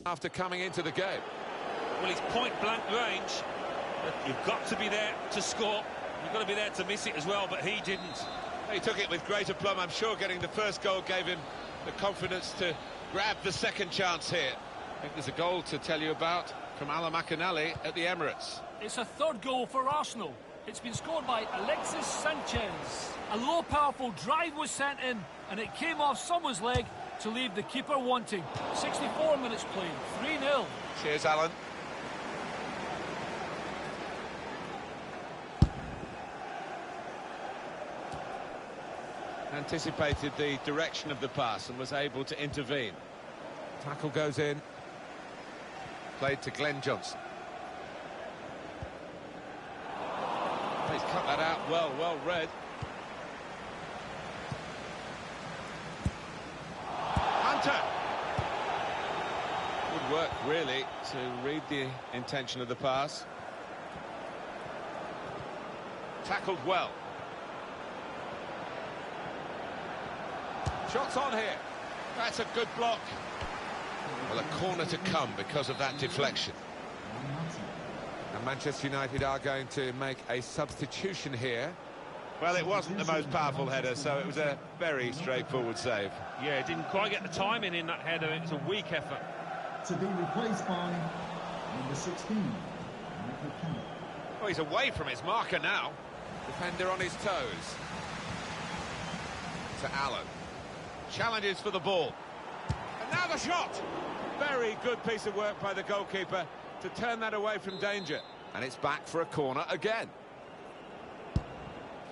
F: after coming into the game.
G: Well, it's point-blank range. But you've got to be there to score. You've got to be there to miss it as well, but he didn't.
F: He took it with great aplomb. I'm sure getting the first goal gave him the confidence to grab the second chance here. I think there's a goal to tell you about from Alan McInally at the Emirates.
O: It's a third goal for Arsenal. It's been scored by Alexis Sanchez. A low, powerful drive was sent in, and it came off someone's leg to leave the keeper wanting. 64 minutes played, 3-0.
F: Cheers, Alan. Anticipated the direction of the pass and was able to intervene. Tackle goes in. Played to Glenn Johnson. He's cut that out well read. Hunter! Good work, really, to read the intention of the pass. Tackled well. Shots on here. That's a good block. Well, a corner to come because of that deflection. And Manchester United are going to make a substitution here. Well, it wasn't the most powerful header, so it was a very straightforward save.
G: Yeah, didn't quite get the timing in that header. It was a weak effort.
E: To be replaced by number 16.
F: Oh, he's away from his marker now. Defender on his toes. To Allen. Challenges for the ball. And now the shot! Very good piece of work by the goalkeeper to turn that away from danger. And it's back for a corner again.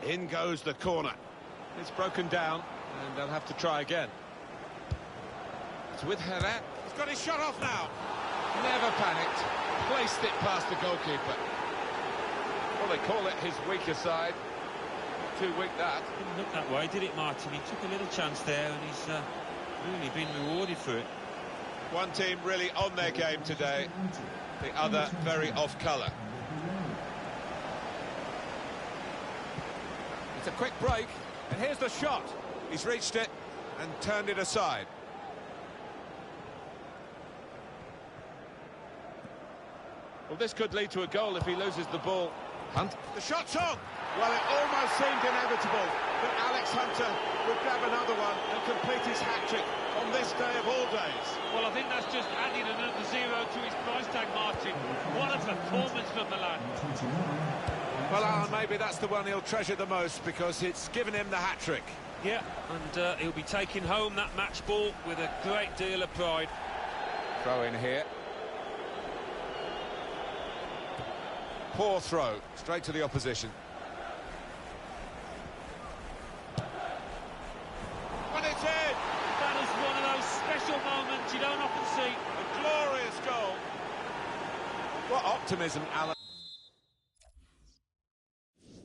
F: In goes the corner. It's broken down, and they'll have to try again. It's with Herrera. He's got his shot off now. Never panicked. Placed it past the goalkeeper. Well, they call it his weaker side. Too weak, that.
G: Didn't look that way, did it, Martin? He took a little chance there, and he's really been rewarded for it.
F: One team really on their game today, the other very off colour. It's a quick break, and here's the shot. He's reached it and turned it aside. Well, this could lead to a goal if he loses the ball. Hunt. The shot's on! Well, it almost seemed inevitable that Alex Hunter would grab another one and complete his hat-trick on this day of all days.
G: Well, I think that's just adding another zero to his price tag, Martin. What a performance from the lad.
F: Well, Alan, maybe that's the one he'll treasure the most because it's given him the hat-trick.
G: Yeah, and he'll be taking home that match ball with a great deal of pride.
F: Throw in here. Poor throw, straight to the opposition. And it's in!
G: That is one of those special moments you don't often see.
F: A glorious goal. What optimism, Alan.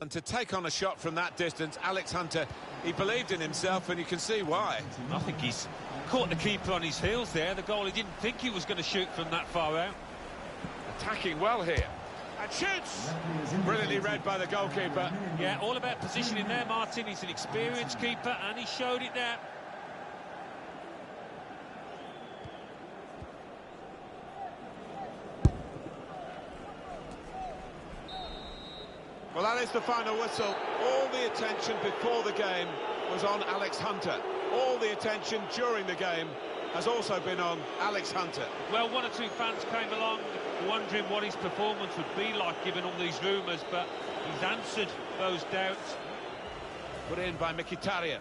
F: And to take on a shot from that distance, Alex Hunter, he believed in himself, and you can see why.
G: I think he's caught the keeper on his heels there. The goalie didn't think he was going to shoot from that far out.
F: Attacking well here. And shoots! Brilliantly read by the goalkeeper.
G: Yeah, all about positioning there, Martin. He's an experienced keeper, and he showed it there.
F: Well, that is the final whistle. All the attention before the game was on Alex Hunter. All the attention during the game has also been on Alex Hunter.
G: Well, one or two fans came along wondering what his performance would be like given all these rumours, but he's answered those doubts.
F: Put in by Mkhitaryan.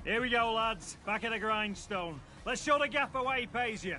B: Here we go, lads. Back at the grindstone. Let's show the gaffer why he pays you.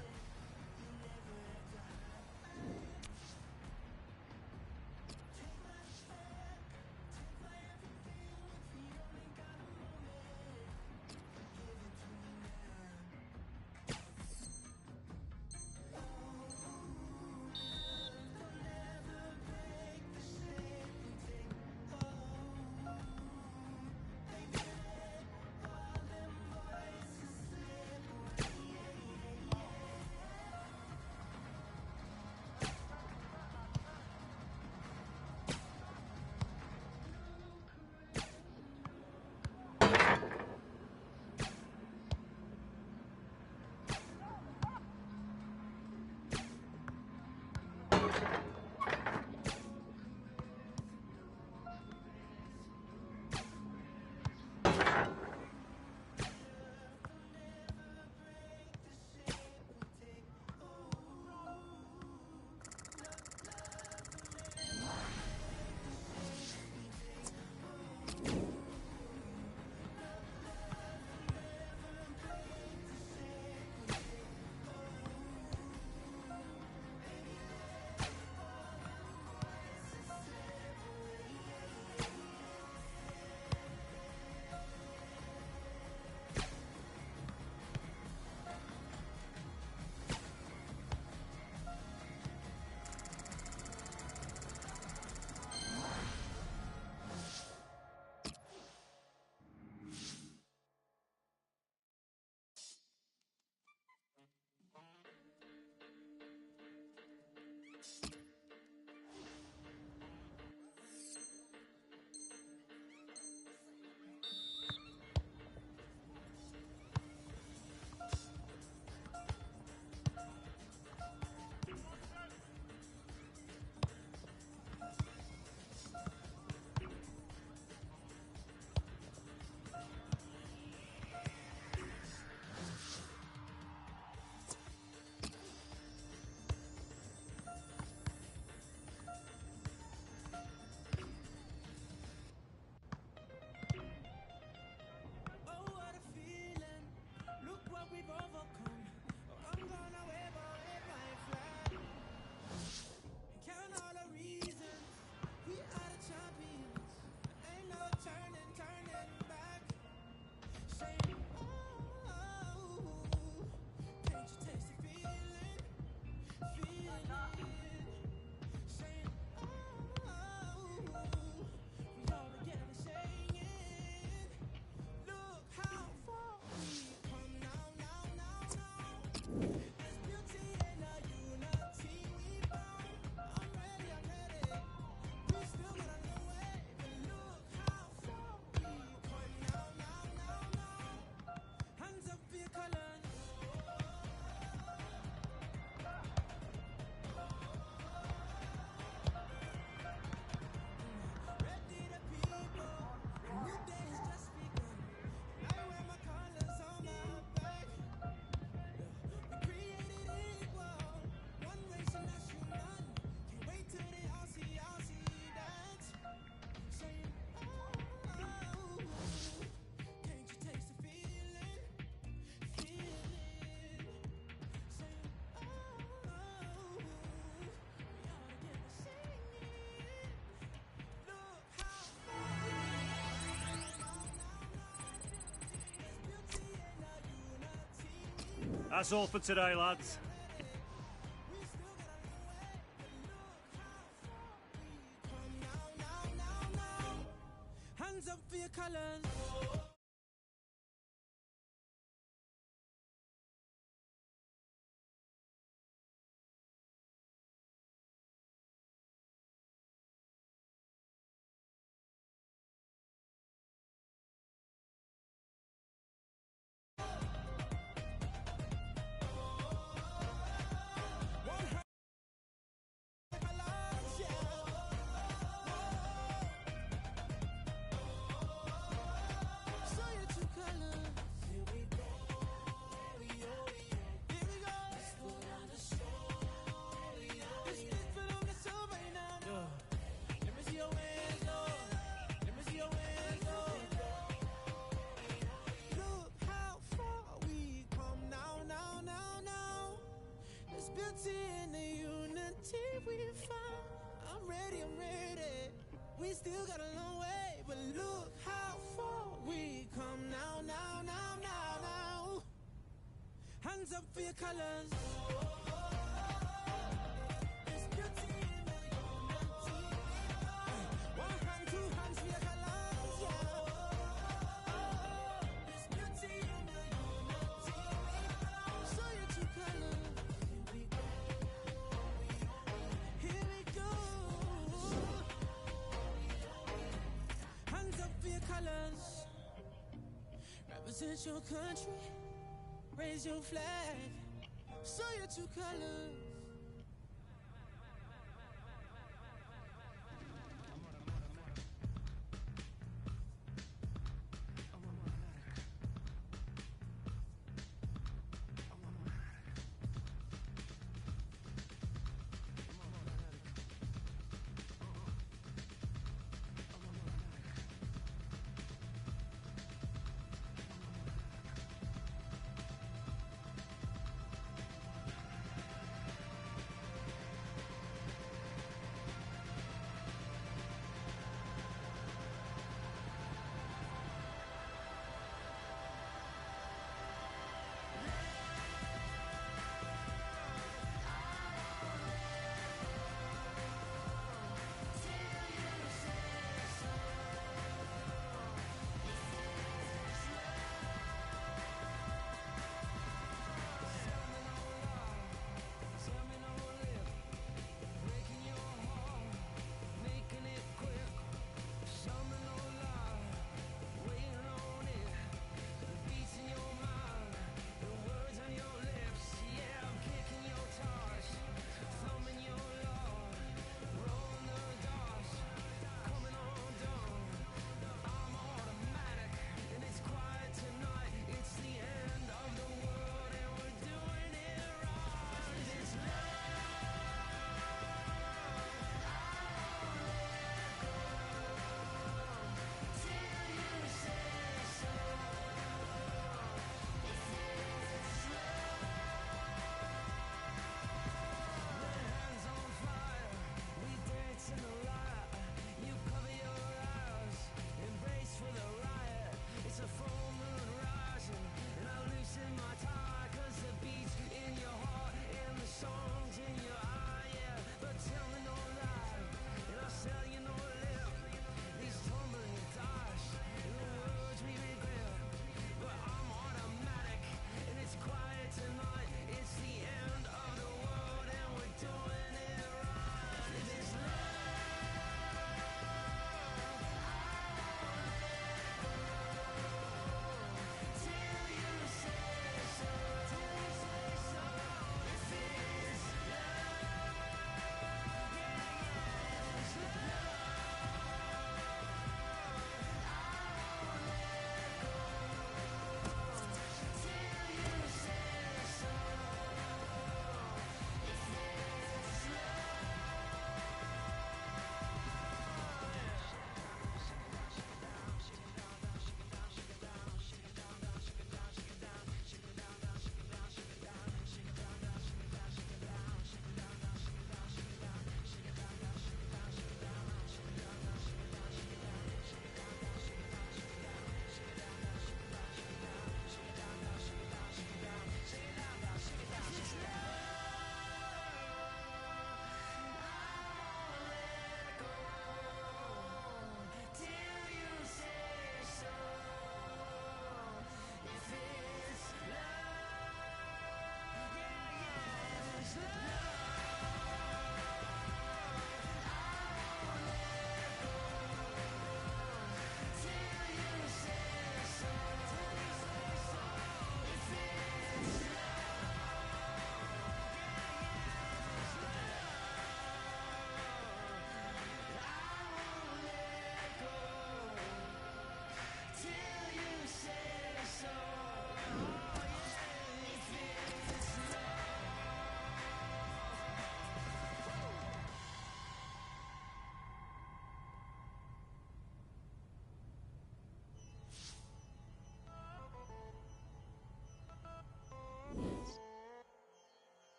B: That's all for today, lads.
C: Hands up for your colours. We still got a long way, but look how far we come now, now, now, now, now. Hands up for your colors. There's beauty in the unity. One hand, two hands for your colors, yeah. There's beauty in the unity. Show your true colors. Here we go. Hands up for your colors. Represent your country. Raise your flag. Show your true colors.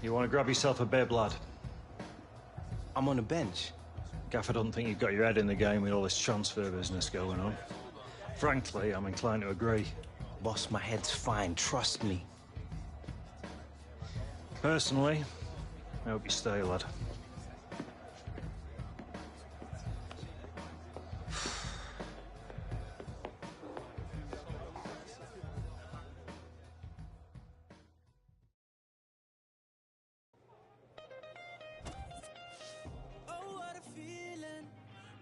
B: You want to grab yourself a bib, lad?
A: I'm on the bench.
B: Gaff, I don't think you've got your head in the game with all this transfer business going on. Frankly, I'm inclined to agree.
A: Boss, my head's fine, trust me.
B: Personally, I hope you stay, lad.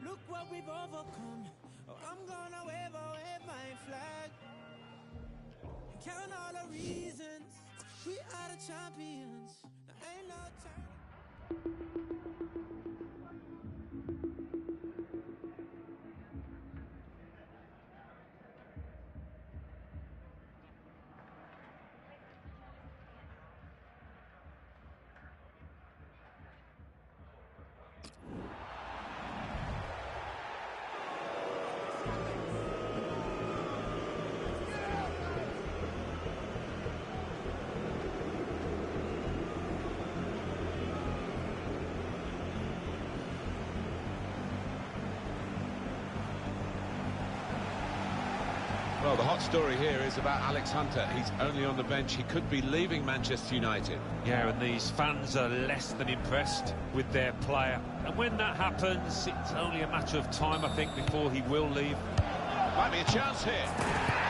C: Look what we've overcome. Oh, I'm gonna wave my flag. And count all the reasons we are the champions. There ain't no time.
F: Well, the hot story here is about Alex Hunter. He's only on the bench. He could be leaving Manchester United.
G: Yeah, and these fans are less than impressed with their player. And when that happens, it's only a matter of time, I think, before he will leave.
F: Might be a chance here.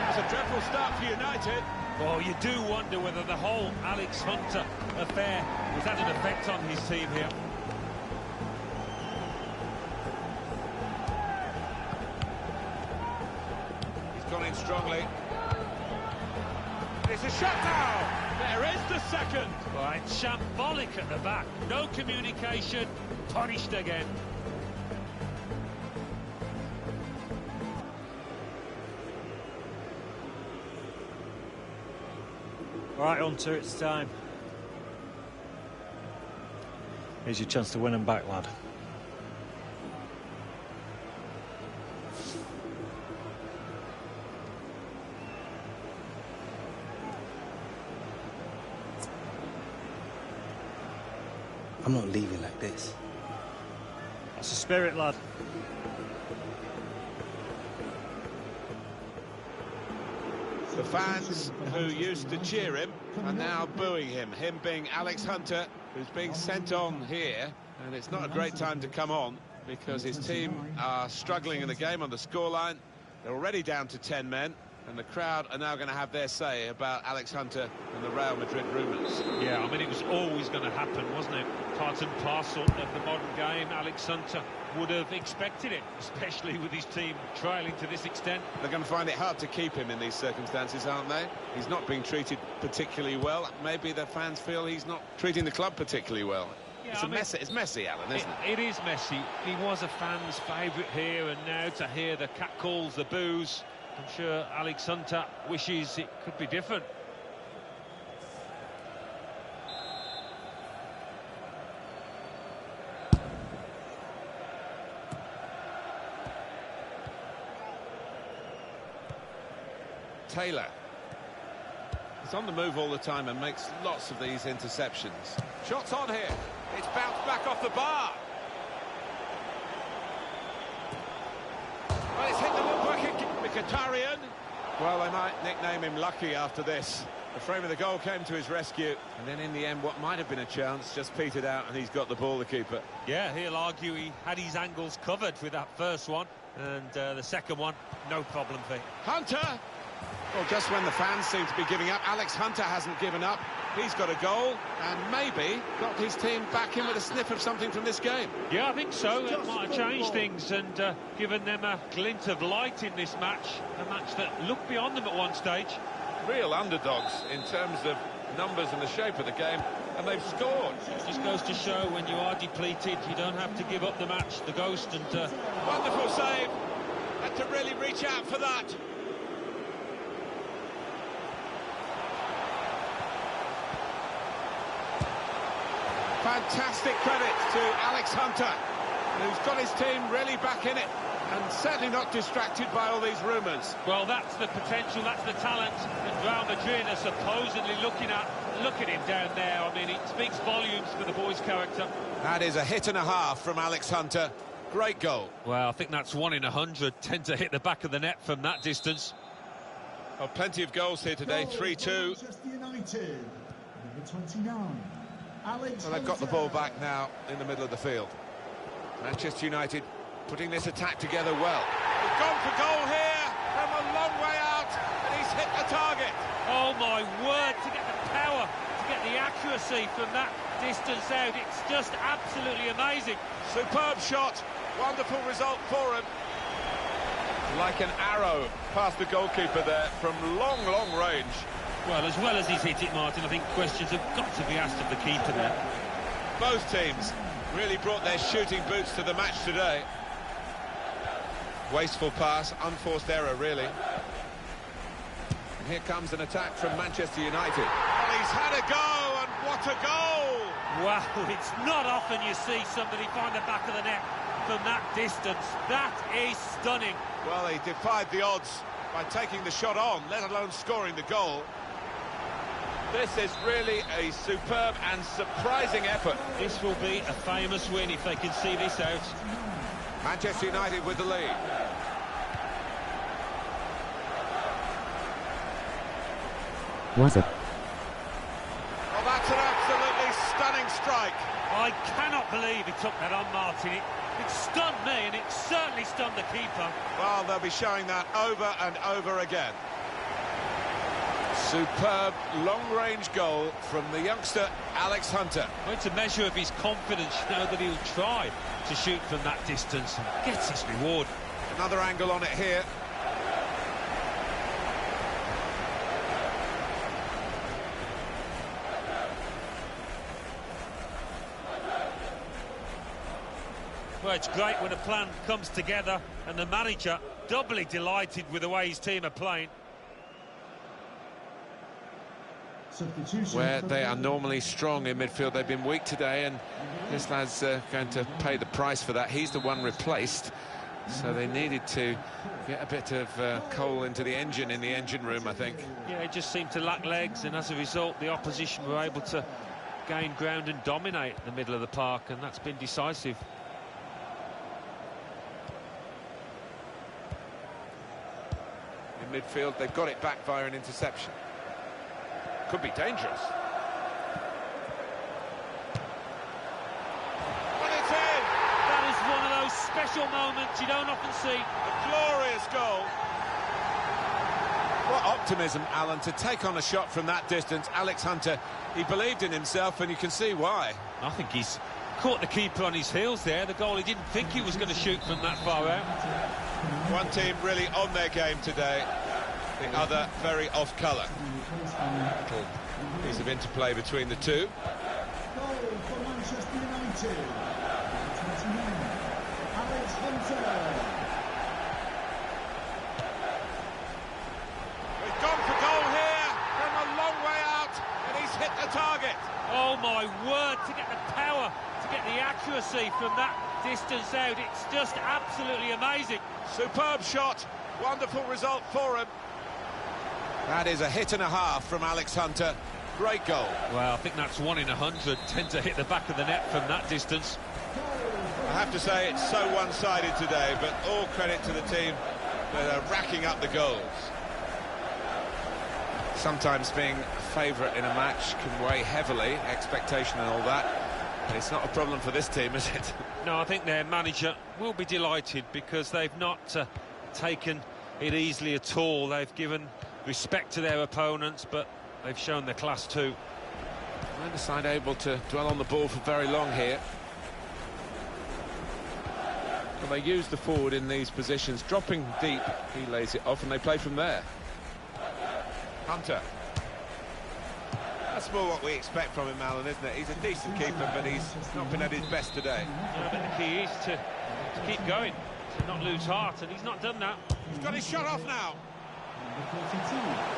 F: It's a dreadful start for United.
G: Well, you do wonder whether the whole Alex Hunter affair has had an effect on his team here.
F: Gone in strongly. It's a shot now. There is the second.
G: Right, shambolic at the back. No communication. Punished again.
B: Right, Hunter, it's time. Here's your chance to win them back, lad.
A: I'm not leaving like this.
B: That's the spirit, lad.
F: The fans who used to cheer him are now booing him. Him being Alex Hunter, who's being sent on here. And it's not a great time to come on because his team are struggling in the game on the scoreline. They're already down to 10 men. And the crowd are now going to have their say about Alex Hunter and the Real Madrid rumours.
G: Yeah, I mean, it was always going to happen, wasn't it? Part and parcel of the modern game. Alex Hunter would have expected it, especially with his team trailing to this extent.
F: They're going to find it hard to keep him in these circumstances, aren't they? He's not being treated particularly well. Maybe the fans feel he's not treating the club particularly well.
G: Yeah,
F: It's messy, Alan, isn't it?
G: It is messy. He was a fan's favourite here, and now to hear the catcalls, the boos, I'm sure Alex Hunter wishes it could be different.
F: Taylor. He's on the move all the time and makes lots of these interceptions. Shots on here. It's bounced back off the bar. Well, it's hit the woodwork. Mkhitaryan. Well, they might nickname him Lucky after this. The frame of the goal came to his rescue, and then in the end, what might have been a chance just petered out, and he's got the ball, the keeper.
G: Yeah, he'll argue he had his angles covered with that first one, and the second one, no problem for him.
F: Hunter! Well, just when the fans seem to be giving up, Alex Hunter hasn't given up. He's got a goal and maybe got his team back in with a sniff of something from this game.
G: Yeah, I think so. It might have changed things and given them a glint of light in this match. A match that looked beyond them at one stage.
F: Real underdogs in terms of numbers and the shape of the game, and they've scored.
G: It just goes to show when you are depleted, you don't have to give up the match. The Ghost and...
F: Wonderful save. Had to really reach out for that. Fantastic credit to Alex Hunter, who's got his team really back in it. and certainly not distracted by all these rumours.
G: Well, that's the potential, that's the talent that Real Madrid are supposedly looking at. Look at him down there. I mean, it speaks volumes for the boy's character.
F: That is a hit and a half from Alex Hunter. Great goal.
G: Well, I think that's 1 in 100. Tend to hit the back of the net from that distance.
F: Well, plenty of goals here today. 3-2.
E: Manchester United, number 29. Alex
F: Well, they've got the ball back now in the middle of the field. Manchester United putting this attack together well. He's gone for goal here from a long way out, and he's hit the target.
G: Oh, my word, to get the power, to get the accuracy from that distance out, it's just absolutely amazing.
F: Superb shot, wonderful result for him. Like an arrow past the goalkeeper there from long, long range.
G: Well, as he's hit it, Martin, I think questions have got to be asked of the keeper there.
F: Both teams really brought their shooting boots to the match today. Wasteful pass, unforced error, really. And here comes an attack from Manchester United. Well, he's had a go, and what a goal!
G: Wow, it's not often you see somebody find the back of the net from that distance. That is stunning.
F: Well, he defied the odds by taking the shot on, let alone scoring the goal. This is really a superb and surprising effort.
G: This will be a famous win if they can see this out.
F: Manchester United with the lead.
P: Was it?
F: Well, that's an absolutely stunning strike.
G: I cannot believe he took that on, Martin. It stunned me, and it certainly stunned the keeper.
F: Well, they'll be showing that over and over again. Superb long-range goal from the youngster Alex Hunter.
G: Well, it's a measure of his confidence, you know, that he'll try to shoot from that distance and gets his reward.
F: Another angle on it here.
G: Well, it's great when a plan comes together and the manager doubly delighted with the way his team are playing.
F: Where they are normally strong in midfield, they've been weak today, and this lad's going to pay the price for that. He's the one replaced, so they needed to get a bit of coal into the engine in the engine room, I think.
G: Yeah, it just seemed to lack legs, and as a result, the opposition were able to gain ground and dominate the middle of the park, and that's been decisive.
F: In midfield, they've got it back via an interception. Could be dangerous. And it's in!
G: That is one of those special moments you don't often see.
F: A glorious goal. What optimism, Alan, to take on a shot from that distance. Alex Hunter, he believed in himself, and you can see why.
G: I think he's caught the keeper on his heels there. The goalie didn't think he was going to shoot from that far out.
F: One team really on their game today, the other very off colour. Little piece of interplay between the two.
E: Goal for Manchester United. 29. Alex Hunter.
F: He's gone for goal here from a long way out, and he's hit the target.
G: Oh my word, to get the power, to get the accuracy from that distance out, it's just absolutely amazing.
F: Superb shot, wonderful result for him. That is a hit and a half from Alex Hunter. Great goal.
G: Well, I think that's 1 in 100. Tend to hit the back of the net from that distance.
F: I have to say it's so one-sided today, but all credit to the team that are racking up the goals. Sometimes being a favourite in a match can weigh heavily, expectation and all that. But it's not a problem for this team, is it?
G: No, I think their manager will be delighted because they've not taken it easily at all. They've given respect to their opponents, but they've shown their class too.
F: Neither side able to dwell on the ball for very long here. Well, they use the forward in these positions, dropping deep. He lays it off, and they play from there. Hunter. That's more what we expect from him, Alan, isn't it? He's a decent keeper, but he's not been at his best today.
G: Yeah, but the key is to keep going, to not lose heart, and he's not done that.
F: He's got his shot off now.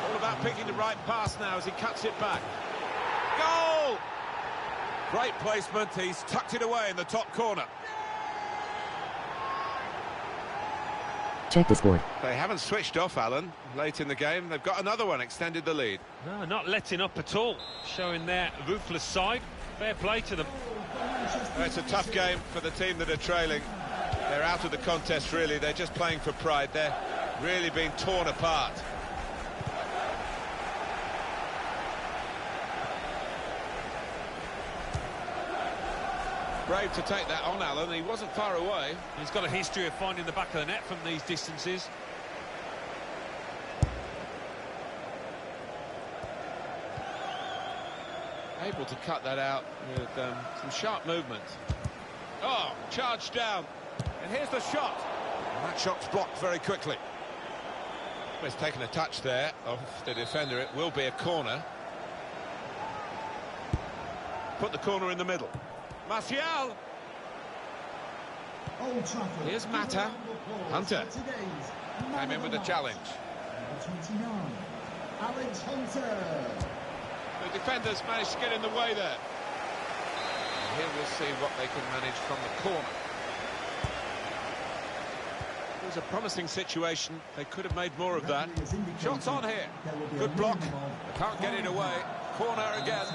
F: All about picking the right pass now as he cuts it back. Goal! Great placement, he's tucked it away in the top corner.
P: Check Discord.
F: They haven't switched off, Alan. Late in the game, they've got another one, extended the lead.
G: No, not letting up at all, showing their ruthless side. Fair play to them.
F: It's a tough game for the team that are trailing. They're out of the contest, really. They're just playing for pride. They're really being torn apart. Brave to take that on, Alan. He wasn't far away.
G: He's got a history of finding the back of the net from these distances.
F: Able to cut that out with some sharp movement. Oh, charged down. And here's the shot. And that shot's blocked very quickly. He's taken a touch there off the defender. It will be a corner. Put the corner in the middle. Martial.
E: Old Trafford.
F: Here's Mata. Hunter came in with the challenge.
E: Number 29, Alex Hunter.
F: The defenders managed to get in the way there. And here we'll see what they can manage from the corner. It was a promising situation. They could have made more of that. Shots on here. Good block. They can't get it away. Corner again.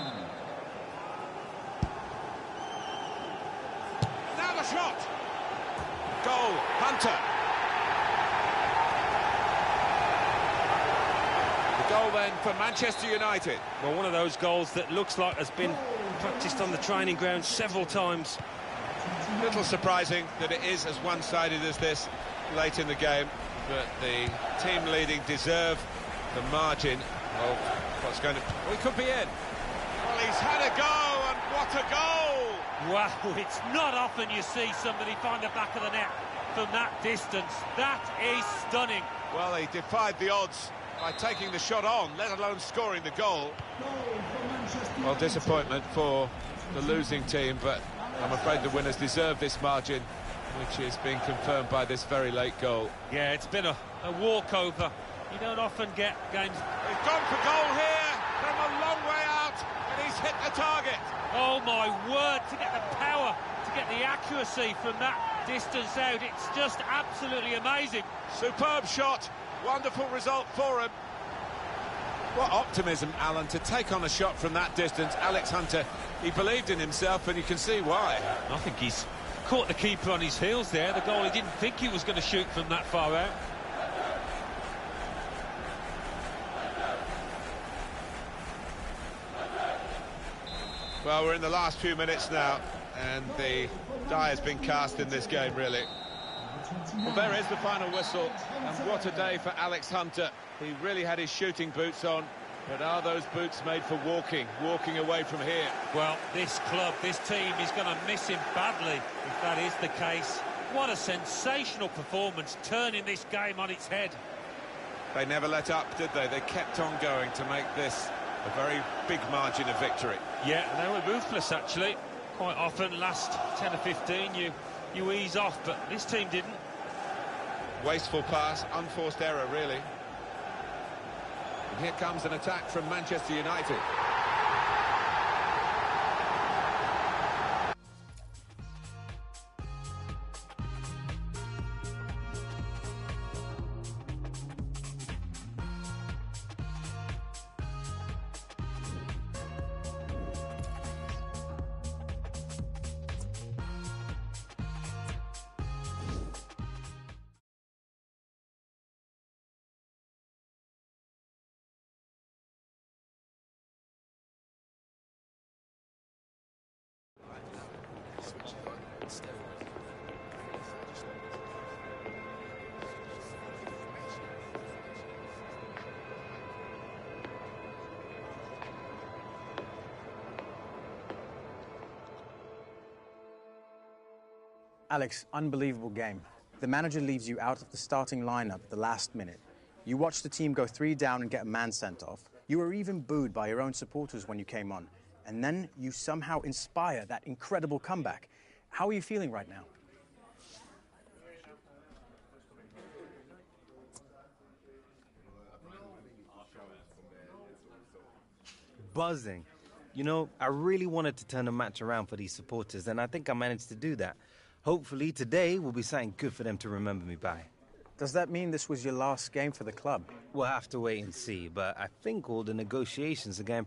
F: Now the shot. Goal. Hunter. The goal then for Manchester United.
G: Well, one of those goals that looks like has been practiced on the training ground several times.
F: Little surprising that it is as one-sided as this late in the game, but the team leading deserve the margin of what's going to... Well, he could be in. Well, he's had a go, and what a goal!
G: Wow, it's not often you see somebody find the back of the net from that distance. That is stunning.
F: Well, he defied the odds by taking the shot on, let alone scoring the goal. Well, disappointment for the losing team, but I'm afraid the winners deserve this margin, which is being confirmed by this very late goal.
G: Yeah, it's been a walkover. You don't often get games...
F: He's gone for goal here from a long way out, and he's hit the target.
G: Oh, my word, to get the power, to get the accuracy from that distance out, it's just absolutely amazing.
F: Superb shot, wonderful result for him. What optimism, Alan, to take on a shot from that distance. Alex Hunter, he believed in himself, and you can see why.
G: I think he's caught the keeper on his heels there. The goalie didn't think he was going to shoot from that far out.
F: Well, we're in the last few minutes now, and the die has been cast in this game, really. Well, there is the final whistle, and what a day for Alex Hunter. He really had his shooting boots on, but are those boots made for walking away from here?
G: Well, this club, this team is going to miss him badly, if that is the case. What a sensational performance, turning this game on its head.
F: They never let up, did they? They kept on going to make this a very big margin of victory.
G: Yeah, they were ruthless, actually. Quite often, last 10 or 15, you ease off, but this team didn't.
F: Wasteful pass, unforced error, really. And here comes an attack from Manchester United.
H: Alex, unbelievable game. The manager leaves you out of the starting lineup at the last minute. You watch the team go 3 down and get a man sent off. You were even booed by your own supporters when you came on. And then you somehow inspire that incredible comeback. How are you feeling right now?
A: Buzzing. You know, I really wanted to turn the match around for these supporters, and I think I managed to do that. Hopefully today will be something good for them to remember me by.
H: Does that mean this was your last game for the club?
Q: We'll have to wait and see, but I think all the negotiations are going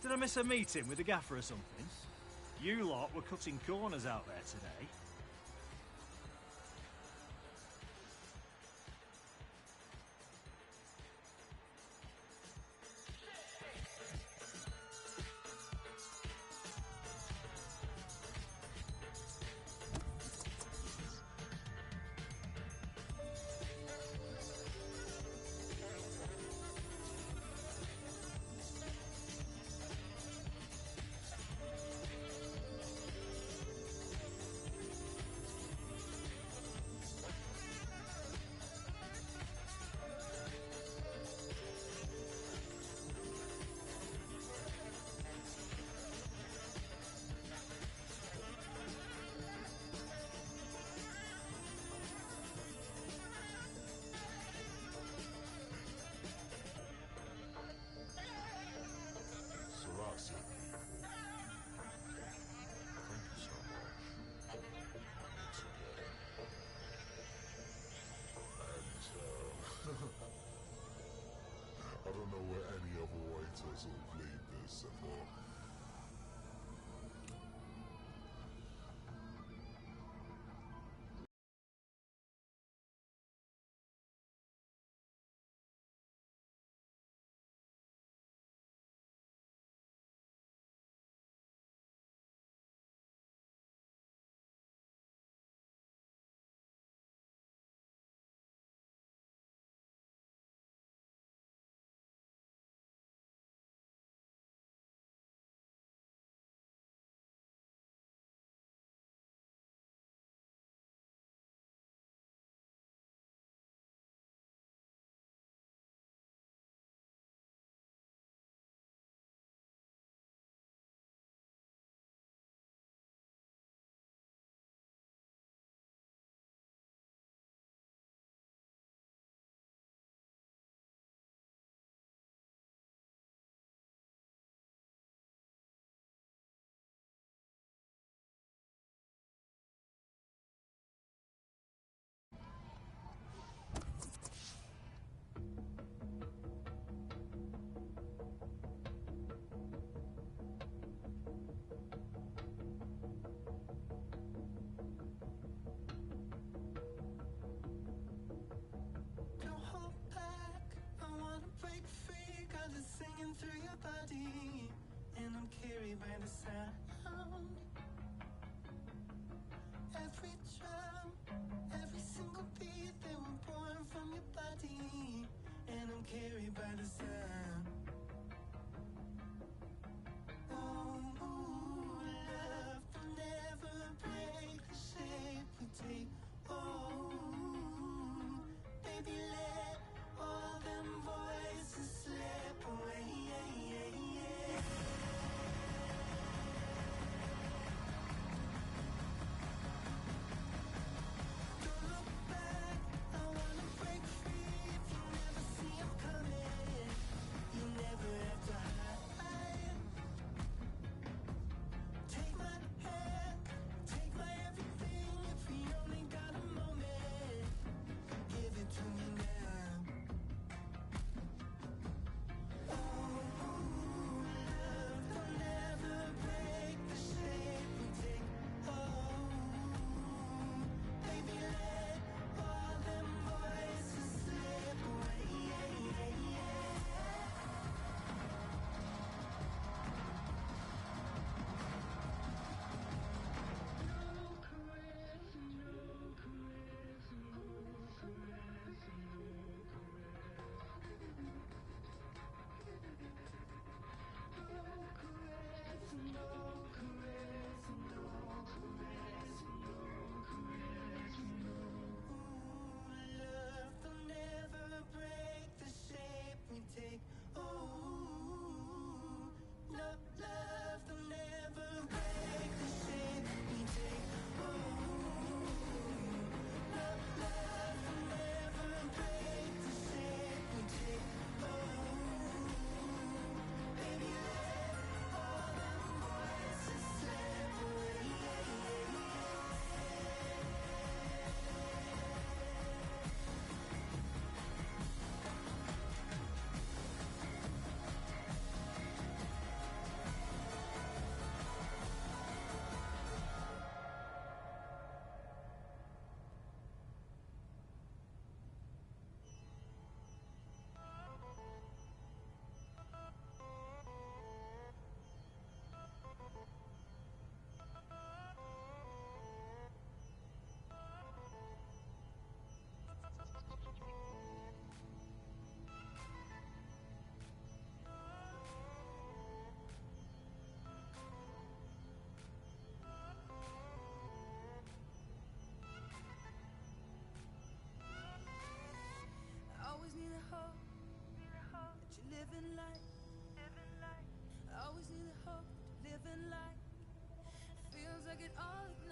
R: Did I miss a meeting with the gaffer or something? You lot were cutting corners out there today.
S: it all